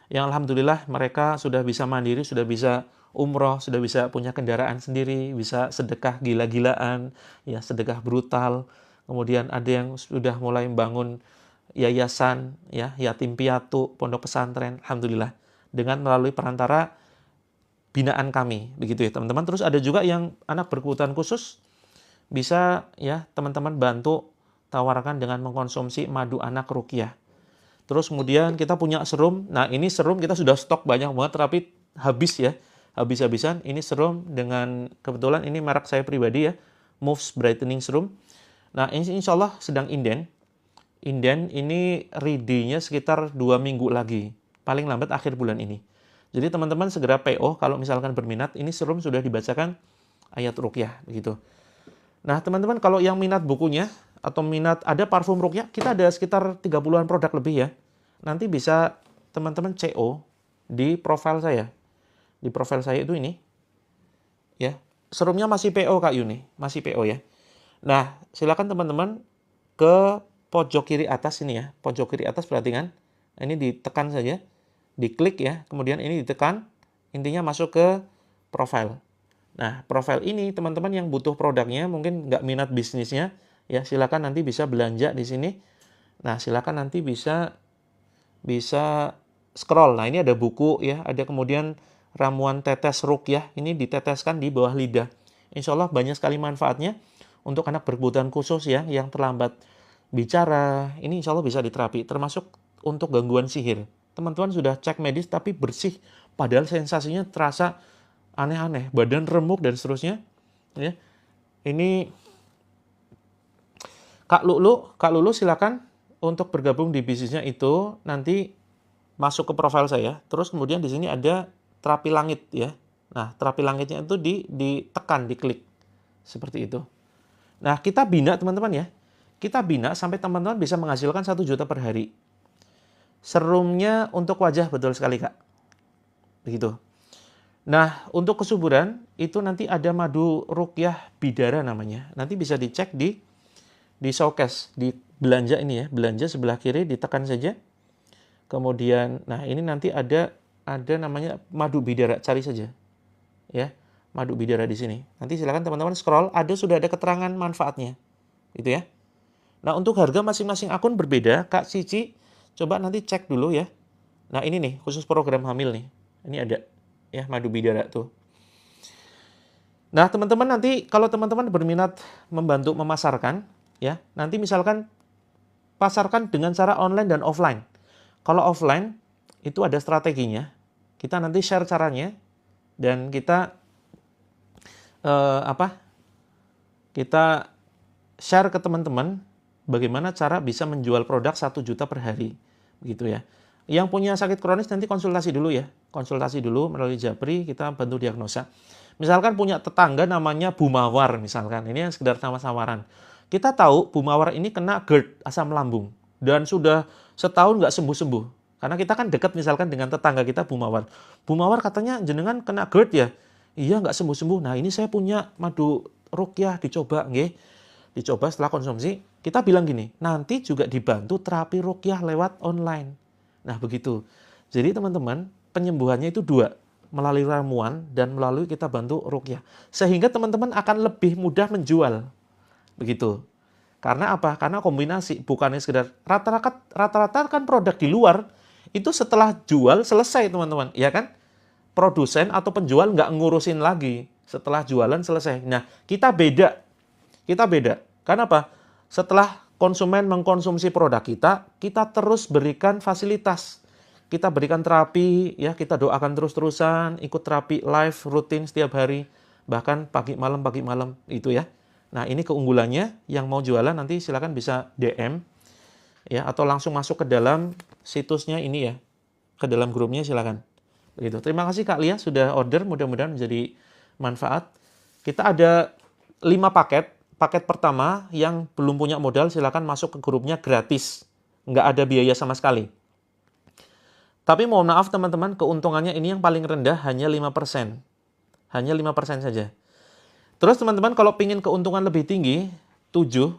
yang alhamdulillah mereka sudah bisa mandiri, sudah bisa umroh, sudah bisa punya kendaraan sendiri, bisa sedekah gila-gilaan, ya, sedekah brutal. Kemudian ada yang sudah mulai membangun yayasan, ya, yatim piatu, pondok pesantren, alhamdulillah, dengan melalui perantara binaan kami, begitu ya teman-teman. Terus ada juga yang anak berkebutuhan khusus, bisa ya teman-teman bantu tawarkan dengan mengkonsumsi madu anak ruqyah. Terus kemudian kita punya serum. Nah, ini serum kita sudah stok banyak banget, tapi habis ya. Habis-habisan. Ini serum dengan, kebetulan ini merek saya pribadi ya. Moves Brightening Serum. Nah, ini insya Allah sedang inden. Inden ini ready-nya sekitar 2 minggu lagi. Paling lambat akhir bulan ini. Jadi teman-teman segera PO kalau misalkan berminat. Ini serum sudah dibacakan ayat ruqyah. Begitu. Nah, teman-teman kalau yang minat bukunya, atau minat ada parfum ruqyah, kita ada sekitar 30-an produk lebih ya. Nanti bisa teman-teman CO di profil saya. Di profil saya itu ini. Ya. Serumnya masih PO Kak Yuni, masih PO ya. Nah, silakan teman-teman ke pojok kiri atas ini ya. Pojok kiri atas perhatikan. Ini ditekan saja. Diklik ya. Kemudian ini ditekan. Intinya masuk ke profil. Nah, profil ini teman-teman yang butuh produknya, mungkin nggak minat bisnisnya, ya silakan nanti bisa belanja di sini. Nah, silakan nanti bisa scroll. Nah, ini ada buku ya, ada kemudian ramuan tetes ruqyah, ini diteteskan di bawah lidah. Insya Allah banyak sekali manfaatnya untuk anak berkebutuhan khusus ya, yang terlambat bicara. Ini insya Allah bisa diterapi, termasuk untuk gangguan sihir. Teman-teman sudah cek medis tapi bersih, padahal sensasinya terasa aneh-aneh, badan remuk dan seterusnya. Ya, ini Kak Lulu silakan untuk bergabung di bisnisnya itu, nanti masuk ke profil saya. Terus kemudian di sini ada terapi langit ya. Nah, terapi langitnya itu ditekan, diklik. Seperti itu. Nah, kita bina teman-teman ya. Kita bina sampai teman-teman bisa menghasilkan 1 juta per hari. Serumnya untuk wajah, betul sekali Kak. Begitu. Nah, untuk kesuburan itu nanti ada madu ruqyah bidara namanya. Nanti bisa dicek di showcase, di belanja ini ya. Belanja sebelah kiri ditekan saja. Kemudian, nah ini nanti ada namanya madu bidara, cari saja. Ya, madu bidara di sini. Nanti silakan teman-teman scroll, sudah ada keterangan manfaatnya. Itu ya. Nah, untuk harga masing-masing akun berbeda. Kak Cici, coba nanti cek dulu ya. Nah, ini nih, khusus program hamil nih. Ini ada ya madu bidara tuh. Nah, teman-teman nanti kalau teman-teman berminat membantu memasarkan ya, nanti misalkan pasarkan dengan cara online dan offline. Kalau offline itu ada strateginya. Kita nanti share caranya dan kita apa? Kita share ke teman-teman bagaimana cara bisa menjual produk 1 juta per hari. Begitu ya. Yang punya sakit kronis nanti konsultasi dulu ya. Konsultasi dulu melalui Japri, kita bantu diagnosa. Misalkan punya tetangga namanya Bu Mawar misalkan. Ini yang sekedar nama samaran. Kita tahu Bu Mawar ini kena GERD, asam lambung. Dan sudah setahun nggak sembuh-sembuh. Karena kita kan dekat misalkan dengan tetangga kita Bu Mawar. Bu Mawar katanya jenengan kena GERD ya? Iya nggak sembuh-sembuh. Nah ini saya punya madu ruqyah, dicoba nggih. Dicoba setelah konsumsi, kita bilang gini, nanti juga dibantu terapi ruqyah lewat online. Nah begitu. Jadi teman-teman, penyembuhannya itu 2. Melalui ramuan dan melalui kita bantu ruqyah. Sehingga teman-teman akan lebih mudah menjual. Begitu. Karena apa? Karena kombinasi, bukannya sekedar rata-rata kan produk di luar, itu setelah jual selesai teman-teman. Ya kan? Produsen atau penjual nggak ngurusin lagi. Setelah jualan selesai. Nah, kita beda. Kita beda. Karena apa? Setelah konsumen mengkonsumsi produk kita terus berikan fasilitas. Kita berikan terapi, ya kita doakan terus-terusan, ikut terapi live rutin setiap hari, bahkan pagi malam, itu ya. Nah ini keunggulannya, yang mau jualan nanti silakan bisa DM, ya atau langsung masuk ke dalam situsnya ini ya, ke dalam grupnya silakan. Begitu. Terima kasih Kak Lia sudah order, mudah-mudahan menjadi manfaat. Kita ada 5 paket. Paket pertama yang belum punya modal silakan masuk ke grupnya gratis. Nggak ada biaya sama sekali. Tapi mohon maaf teman-teman, keuntungannya ini yang paling rendah hanya 5%. Hanya 5% saja. Terus teman-teman kalau ingin keuntungan lebih tinggi, 7%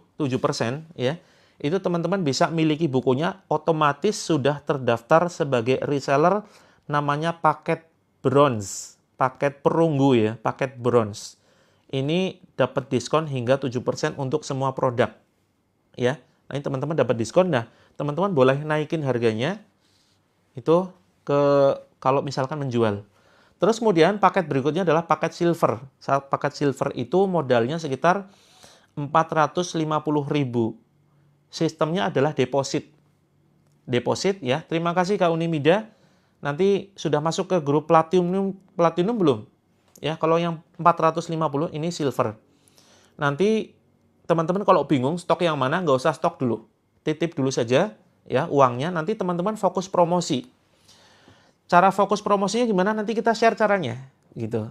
ya, itu teman-teman bisa miliki bukunya, otomatis sudah terdaftar sebagai reseller, namanya paket bronze, paket perunggu ya, paket bronze. Ini dapat diskon hingga 7% untuk semua produk. Ya, nah ini teman-teman dapat diskon. Nah, teman-teman boleh naikin harganya itu ke kalau misalkan menjual. Terus kemudian paket berikutnya adalah paket silver. Paket silver itu modalnya sekitar 450.000. Sistemnya adalah deposit. Deposit ya. Terima kasih Kak Unimida. Nanti sudah masuk ke grup platinum belum? Ya, kalau yang 450 ini silver. Nanti teman-teman kalau bingung stok yang mana, nggak usah stok dulu. Titip dulu saja ya uangnya, nanti teman-teman fokus promosi. Cara fokus promosinya gimana? Nanti kita share caranya gitu.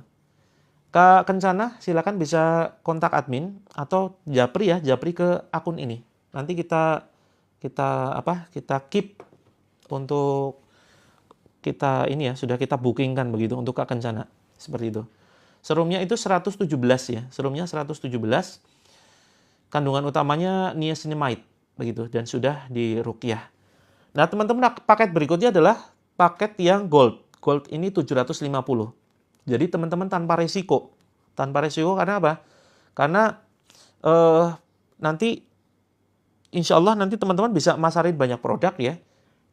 Kak Kencana silakan bisa kontak admin atau Japri ya, Japri ke akun ini. Nanti kita keep untuk kita ini ya, sudah kita bookingkan begitu untuk Kak Kencana. Seperti itu. Serumnya itu 117 ya. Serumnya 117. Kandungan utamanya niacinamide begitu dan sudah diruqyah. Nah, teman-teman paket berikutnya adalah paket yang gold. Gold ini 750. Jadi teman-teman tanpa risiko. Tanpa risiko karena apa? Karena nanti insya Allah nanti teman-teman bisa masarin banyak produk ya.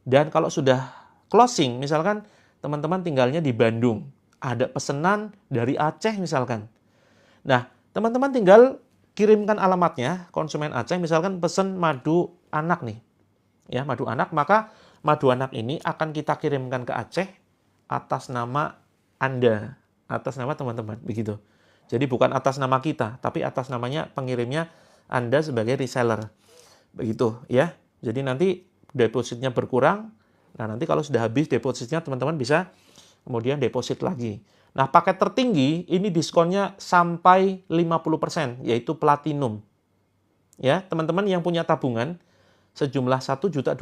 Dan kalau sudah closing, misalkan teman-teman tinggalnya di Bandung, ada pesanan dari Aceh misalkan. Nah, teman-teman tinggal kirimkan alamatnya, konsumen Aceh misalkan pesen madu anak nih. Ya, madu anak, maka madu anak ini akan kita kirimkan ke Aceh atas nama Anda, atas nama teman-teman, begitu. Jadi bukan atas nama kita, tapi atas namanya pengirimnya Anda sebagai reseller. Begitu ya. Jadi nanti depositnya berkurang. Nah, nanti kalau sudah habis depositnya teman-teman bisa kemudian deposit lagi. Nah, paket tertinggi ini diskonnya sampai 50%, yaitu platinum. Ya, teman-teman yang punya tabungan sejumlah 1.200.000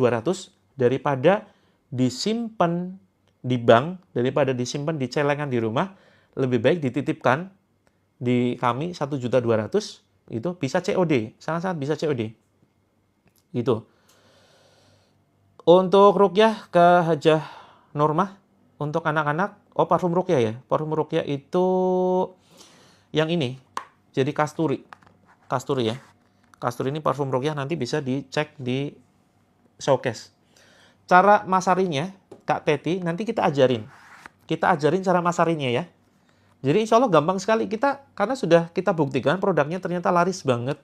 daripada disimpan di bank, daripada disimpan di celengan di rumah, lebih baik dititipkan di kami 1.200.000, itu bisa COD, sangat-sangat bisa COD. Gitu. Untuk ruqyah ke Hajah Nurmah, untuk anak-anak, parfum ruqyah ya. Parfum ruqyah itu yang ini. Jadi kasturi. Kasturi ya. Kasturi ini parfum ruqyah nanti bisa dicek di showcase. Cara masarinya, Kak Teti, nanti kita ajarin. Kita ajarin cara masarinya ya. Jadi insya Allah gampang sekali. Karena sudah kita buktikan produknya ternyata laris banget.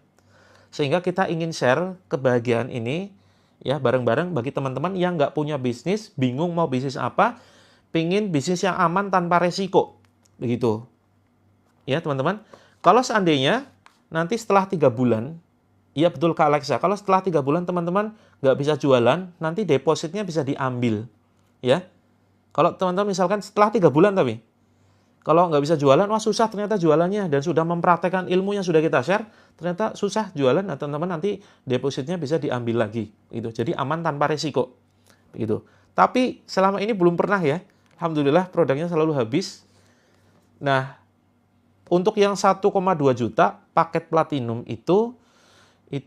Sehingga kita ingin share kebahagiaan ini ya bareng-bareng bagi teman-teman yang nggak punya bisnis, bingung mau bisnis apa, pingin bisnis yang aman tanpa resiko. Begitu. Ya teman-teman. Kalau seandainya nanti setelah 3 bulan, iya betul Kak Alexa, kalau setelah 3 bulan teman-teman nggak bisa jualan, nanti depositnya bisa diambil. Ya, kalau teman-teman misalkan setelah 3 bulan tapi, kalau nggak bisa jualan, wah susah ternyata jualannya, dan sudah mempraktekkan ilmu yang sudah kita share, ternyata susah jualan, nah teman-teman nanti depositnya bisa diambil lagi. Gitu. Jadi aman tanpa resiko. Gitu. Tapi selama ini belum pernah ya, alhamdulillah produknya selalu habis. Nah, untuk yang 1,2 juta paket platinum itu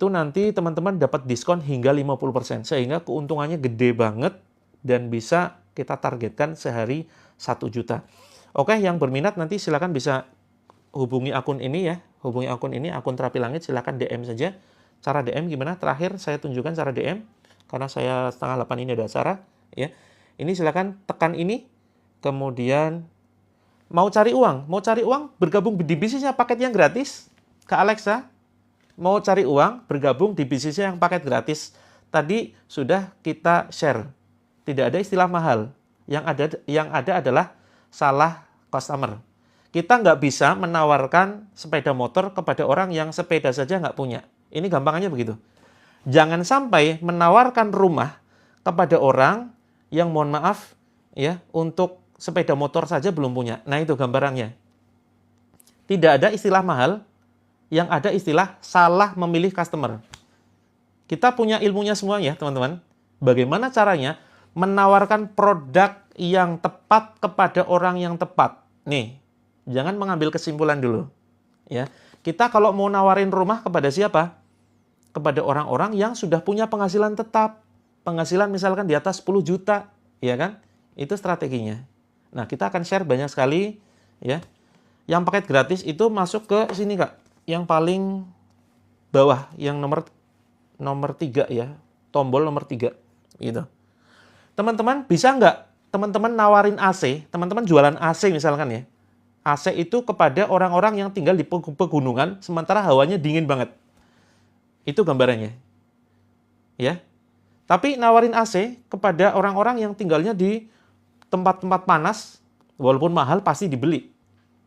nanti teman-teman dapat diskon hingga 50%, sehingga keuntungannya gede banget dan bisa kita targetkan sehari 1 juta. Oke, yang berminat nanti silakan bisa hubungi akun ini ya, akun Terapi Langit, silakan DM saja. Cara DM gimana? Terakhir saya tunjukkan cara DM, karena saya 7:30 ini ada acara, ya. Ini silakan tekan ini, kemudian mau cari uang bergabung di bisnisnya paket yang gratis, Kak Alexa. Mau cari uang bergabung di bisnisnya yang paket gratis. Tadi sudah kita share, tidak ada istilah mahal. Yang ada adalah salah customer. Kita nggak bisa menawarkan sepeda motor kepada orang yang sepeda saja nggak punya. Ini gampangannya begitu. Jangan sampai menawarkan rumah kepada orang yang mohon maaf ya untuk sepeda motor saja belum punya. Nah itu gambarannya. Tidak ada istilah mahal, yang ada istilah salah memilih customer. Kita punya ilmunya semua ya teman-teman. Bagaimana caranya menawarkan produk yang tepat kepada orang yang tepat. Nih, jangan mengambil kesimpulan dulu. Ya, kita kalau mau nawarin rumah kepada siapa? Kepada orang-orang yang sudah punya penghasilan tetap. Penghasilan misalkan di atas 10 juta, ya kan? Itu strateginya. Nah, kita akan share banyak sekali, ya. Yang paket gratis itu masuk ke sini, Kak. Yang paling bawah, yang nomor 3 ya. Tombol nomor 3, gitu. Teman-teman bisa nggak teman-teman nawarin AC, teman-teman jualan AC misalkan ya. AC itu kepada orang-orang yang tinggal di pegunungan, sementara hawanya dingin banget. Itu gambarannya. Ya. Tapi nawarin AC kepada orang-orang yang tinggalnya di tempat-tempat panas, walaupun mahal pasti dibeli.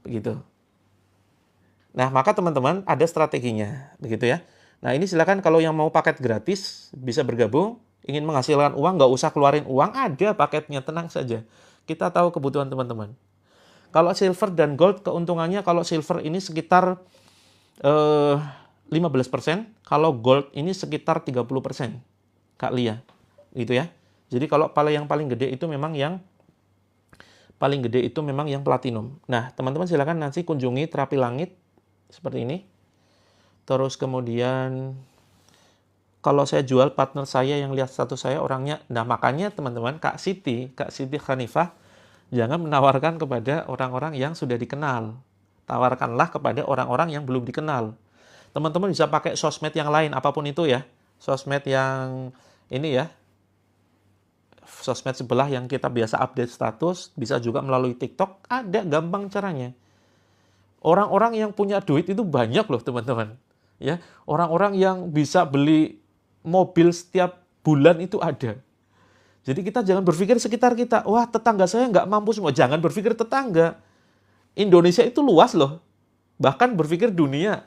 Begitu. Nah, maka teman-teman ada strateginya, begitu ya. Nah, ini silakan kalau yang mau paket gratis bisa bergabung. Ingin menghasilkan uang, nggak usah keluarin uang, ada paketnya, tenang saja. Kita tahu kebutuhan teman-teman. Kalau silver dan gold, keuntungannya kalau silver ini sekitar 15%, kalau gold ini sekitar 30%, Kak Lia. Gitu ya. Jadi kalau yang paling gede itu memang yang platinum. Nah, teman-teman silakan nanti kunjungi Terapi Langit seperti ini. Terus kemudian kalau saya jual, partner saya yang lihat status saya orangnya, nah makanya teman-teman, Kak Siti Khanifah, jangan menawarkan kepada orang-orang yang sudah dikenal. Tawarkanlah kepada orang-orang yang belum dikenal. Teman-teman bisa pakai sosmed yang lain, apapun itu ya. Sosmed yang ini ya, sosmed sebelah yang kita biasa update status, bisa juga melalui TikTok, ada gampang caranya. Orang-orang yang punya duit itu banyak loh teman-teman. Ya, orang-orang yang bisa beli mobil setiap bulan itu ada. Jadi kita jangan berpikir sekitar kita, wah tetangga saya nggak mampu semua. Jangan berpikir tetangga. Indonesia itu luas loh. Bahkan berpikir dunia.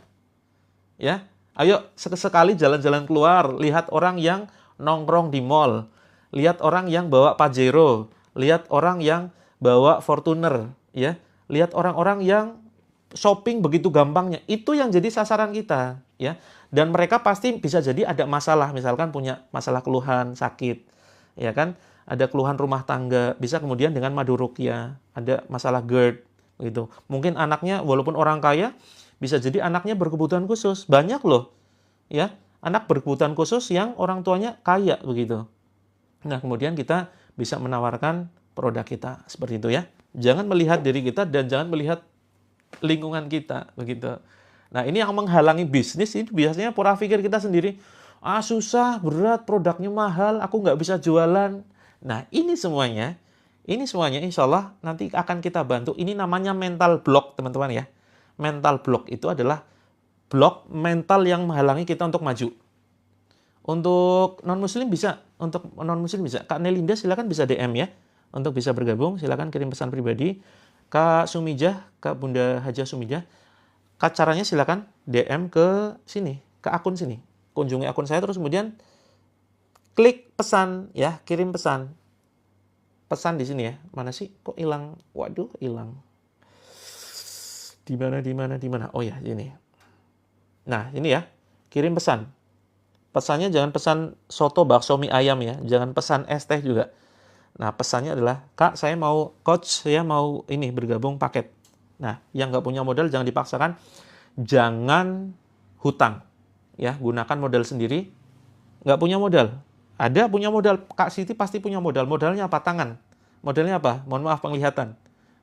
Ya, ayo sekali jalan-jalan keluar, lihat orang yang nongkrong di mall, lihat orang yang bawa Pajero, lihat orang yang bawa Fortuner, ya, lihat orang-orang yang shopping begitu gampangnya. Itu yang jadi sasaran kita, ya. Dan mereka pasti bisa jadi ada masalah, misalkan punya masalah keluhan, sakit, ya kan? Ada keluhan rumah tangga, bisa kemudian dengan madu ruqyah, ada masalah GERD, gitu. Mungkin anaknya walaupun orang kaya, bisa jadi anaknya berkebutuhan khusus. Banyak loh, ya, anak berkebutuhan khusus yang orang tuanya kaya, begitu. Nah, kemudian kita bisa menawarkan produk kita seperti itu ya. Jangan melihat diri kita dan jangan melihat lingkungan kita, begitu. Nah, ini yang menghalangi bisnis ini biasanya pola pikir kita sendiri. Ah, susah, berat, produknya mahal, aku nggak bisa jualan. Nah, ini semuanya insya Allah nanti akan kita bantu. Ini namanya mental block, teman-teman ya. Mental block itu adalah blok mental yang menghalangi kita untuk maju. Untuk non-muslim bisa, Kak Nelinda silakan bisa DM ya. Untuk bisa bergabung, silakan kirim pesan pribadi. Kak Sumijah, Kak Bunda Hajah Sumijah, Caranya silakan DM ke sini, ke akun sini. Kunjungi akun saya terus kemudian klik pesan ya, kirim pesan. Pesan di sini ya. Mana sih? Kok hilang? Waduh, hilang. Di mana? Oh ya, ini. Nah, ini ya. Kirim pesan. Pesannya jangan pesan soto bakso mie ayam ya. Jangan pesan es teh juga. Nah, pesannya adalah, Kak, saya mau coach, saya mau ini bergabung paket. Nah, yang nggak punya modal jangan dipaksakan. Jangan hutang. Ya, gunakan modal sendiri. Nggak punya modal. Ada punya modal. Kak Siti pasti punya modal. Modalnya apa? Tangan. Modalnya apa? Mohon maaf, penglihatan.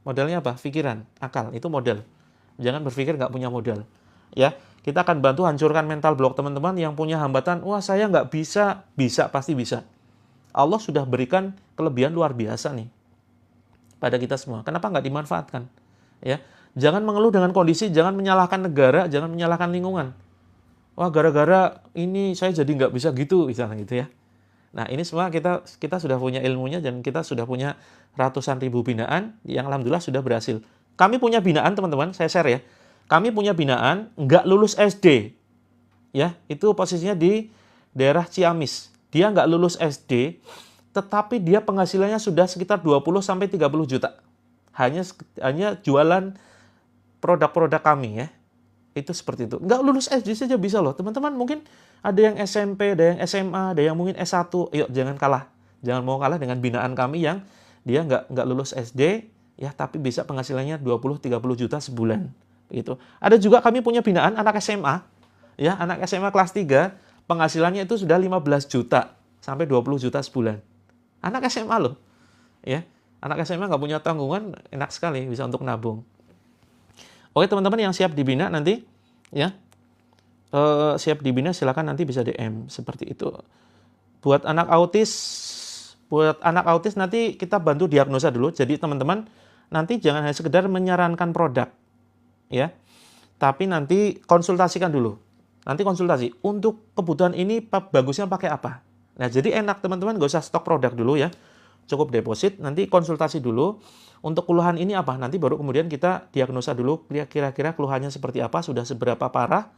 Modalnya apa? Pikiran, akal. Itu modal. Jangan berpikir nggak punya modal. Ya, kita akan bantu hancurkan mental block teman-teman yang punya hambatan. Wah, saya nggak bisa. Bisa, pasti bisa. Allah sudah berikan kelebihan luar biasa nih pada kita semua. Kenapa nggak dimanfaatkan? Ya, jangan mengeluh dengan kondisi, jangan menyalahkan negara, jangan menyalahkan lingkungan. Wah, gara-gara ini saya jadi nggak bisa gitu, misalnya gitu ya. Nah, ini semua kita sudah punya ilmunya dan kita sudah punya ratusan ribu binaan yang alhamdulillah sudah berhasil. Kami punya binaan, teman-teman, saya share ya. Kami punya binaan nggak lulus SD. Ya, itu posisinya di daerah Ciamis. Dia nggak lulus SD, tetapi dia penghasilannya sudah sekitar 20-30 juta. Hanya jualan produk-produk kami ya. Itu seperti itu. Nggak lulus SD saja bisa loh. Teman-teman mungkin ada yang SMP, ada yang SMA, ada yang mungkin S1. Yuk, jangan kalah. Jangan mau kalah dengan binaan kami yang dia nggak lulus SD, ya tapi bisa penghasilannya 20-30 juta sebulan. Gitu. Ada juga kami punya binaan anak SMA. Ya, anak SMA kelas 3, penghasilannya itu sudah 15 juta sampai 20 juta sebulan. Anak SMA loh. Ya, anak SMA nggak punya tanggungan, enak sekali bisa untuk nabung. Oke teman-teman yang siap dibina nanti, ya siap dibina silakan nanti bisa DM seperti itu. Buat anak autis nanti kita bantu diagnosa dulu. Jadi teman-teman nanti jangan hanya sekedar menyarankan produk, ya, tapi nanti konsultasikan dulu. Nanti konsultasi untuk kebutuhan ini bagusnya pakai apa. Nah jadi enak teman-teman, gak usah stok produk dulu ya. Cukup deposit, nanti konsultasi dulu. Untuk keluhan ini apa? Nanti baru kemudian kita diagnosa dulu kira-kira keluhannya seperti apa, sudah seberapa parah,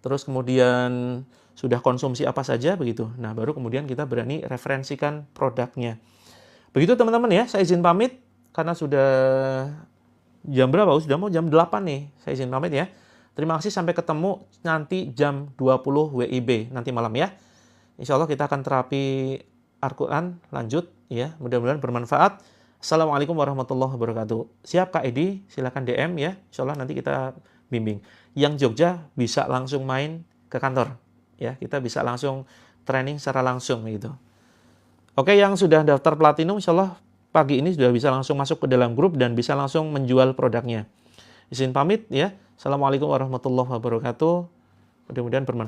terus kemudian sudah konsumsi apa saja begitu. Nah, baru kemudian kita berani referensikan produknya. Begitu teman-teman ya, saya izin pamit karena sudah jam berapa? Sudah mau jam 8 nih. Saya izin pamit ya. Terima kasih, sampai ketemu nanti jam 20 WIB nanti malam ya. Insya Allah kita akan terapi Al-Quran lanjut ya, mudah-mudahan bermanfaat. Assalamualaikum warahmatullahi wabarakatuh. Siap Kak Edi, silakan DM ya. Insya Allah nanti kita bimbing. Yang Jogja bisa langsung main ke kantor ya, kita bisa langsung training secara langsung gitu. Oke, yang sudah daftar platinum insya Allah pagi ini sudah bisa langsung masuk ke dalam grup dan bisa langsung menjual produknya. Izin pamit ya. Assalamualaikum warahmatullahi wabarakatuh. Mudah-mudahan bermanfaat.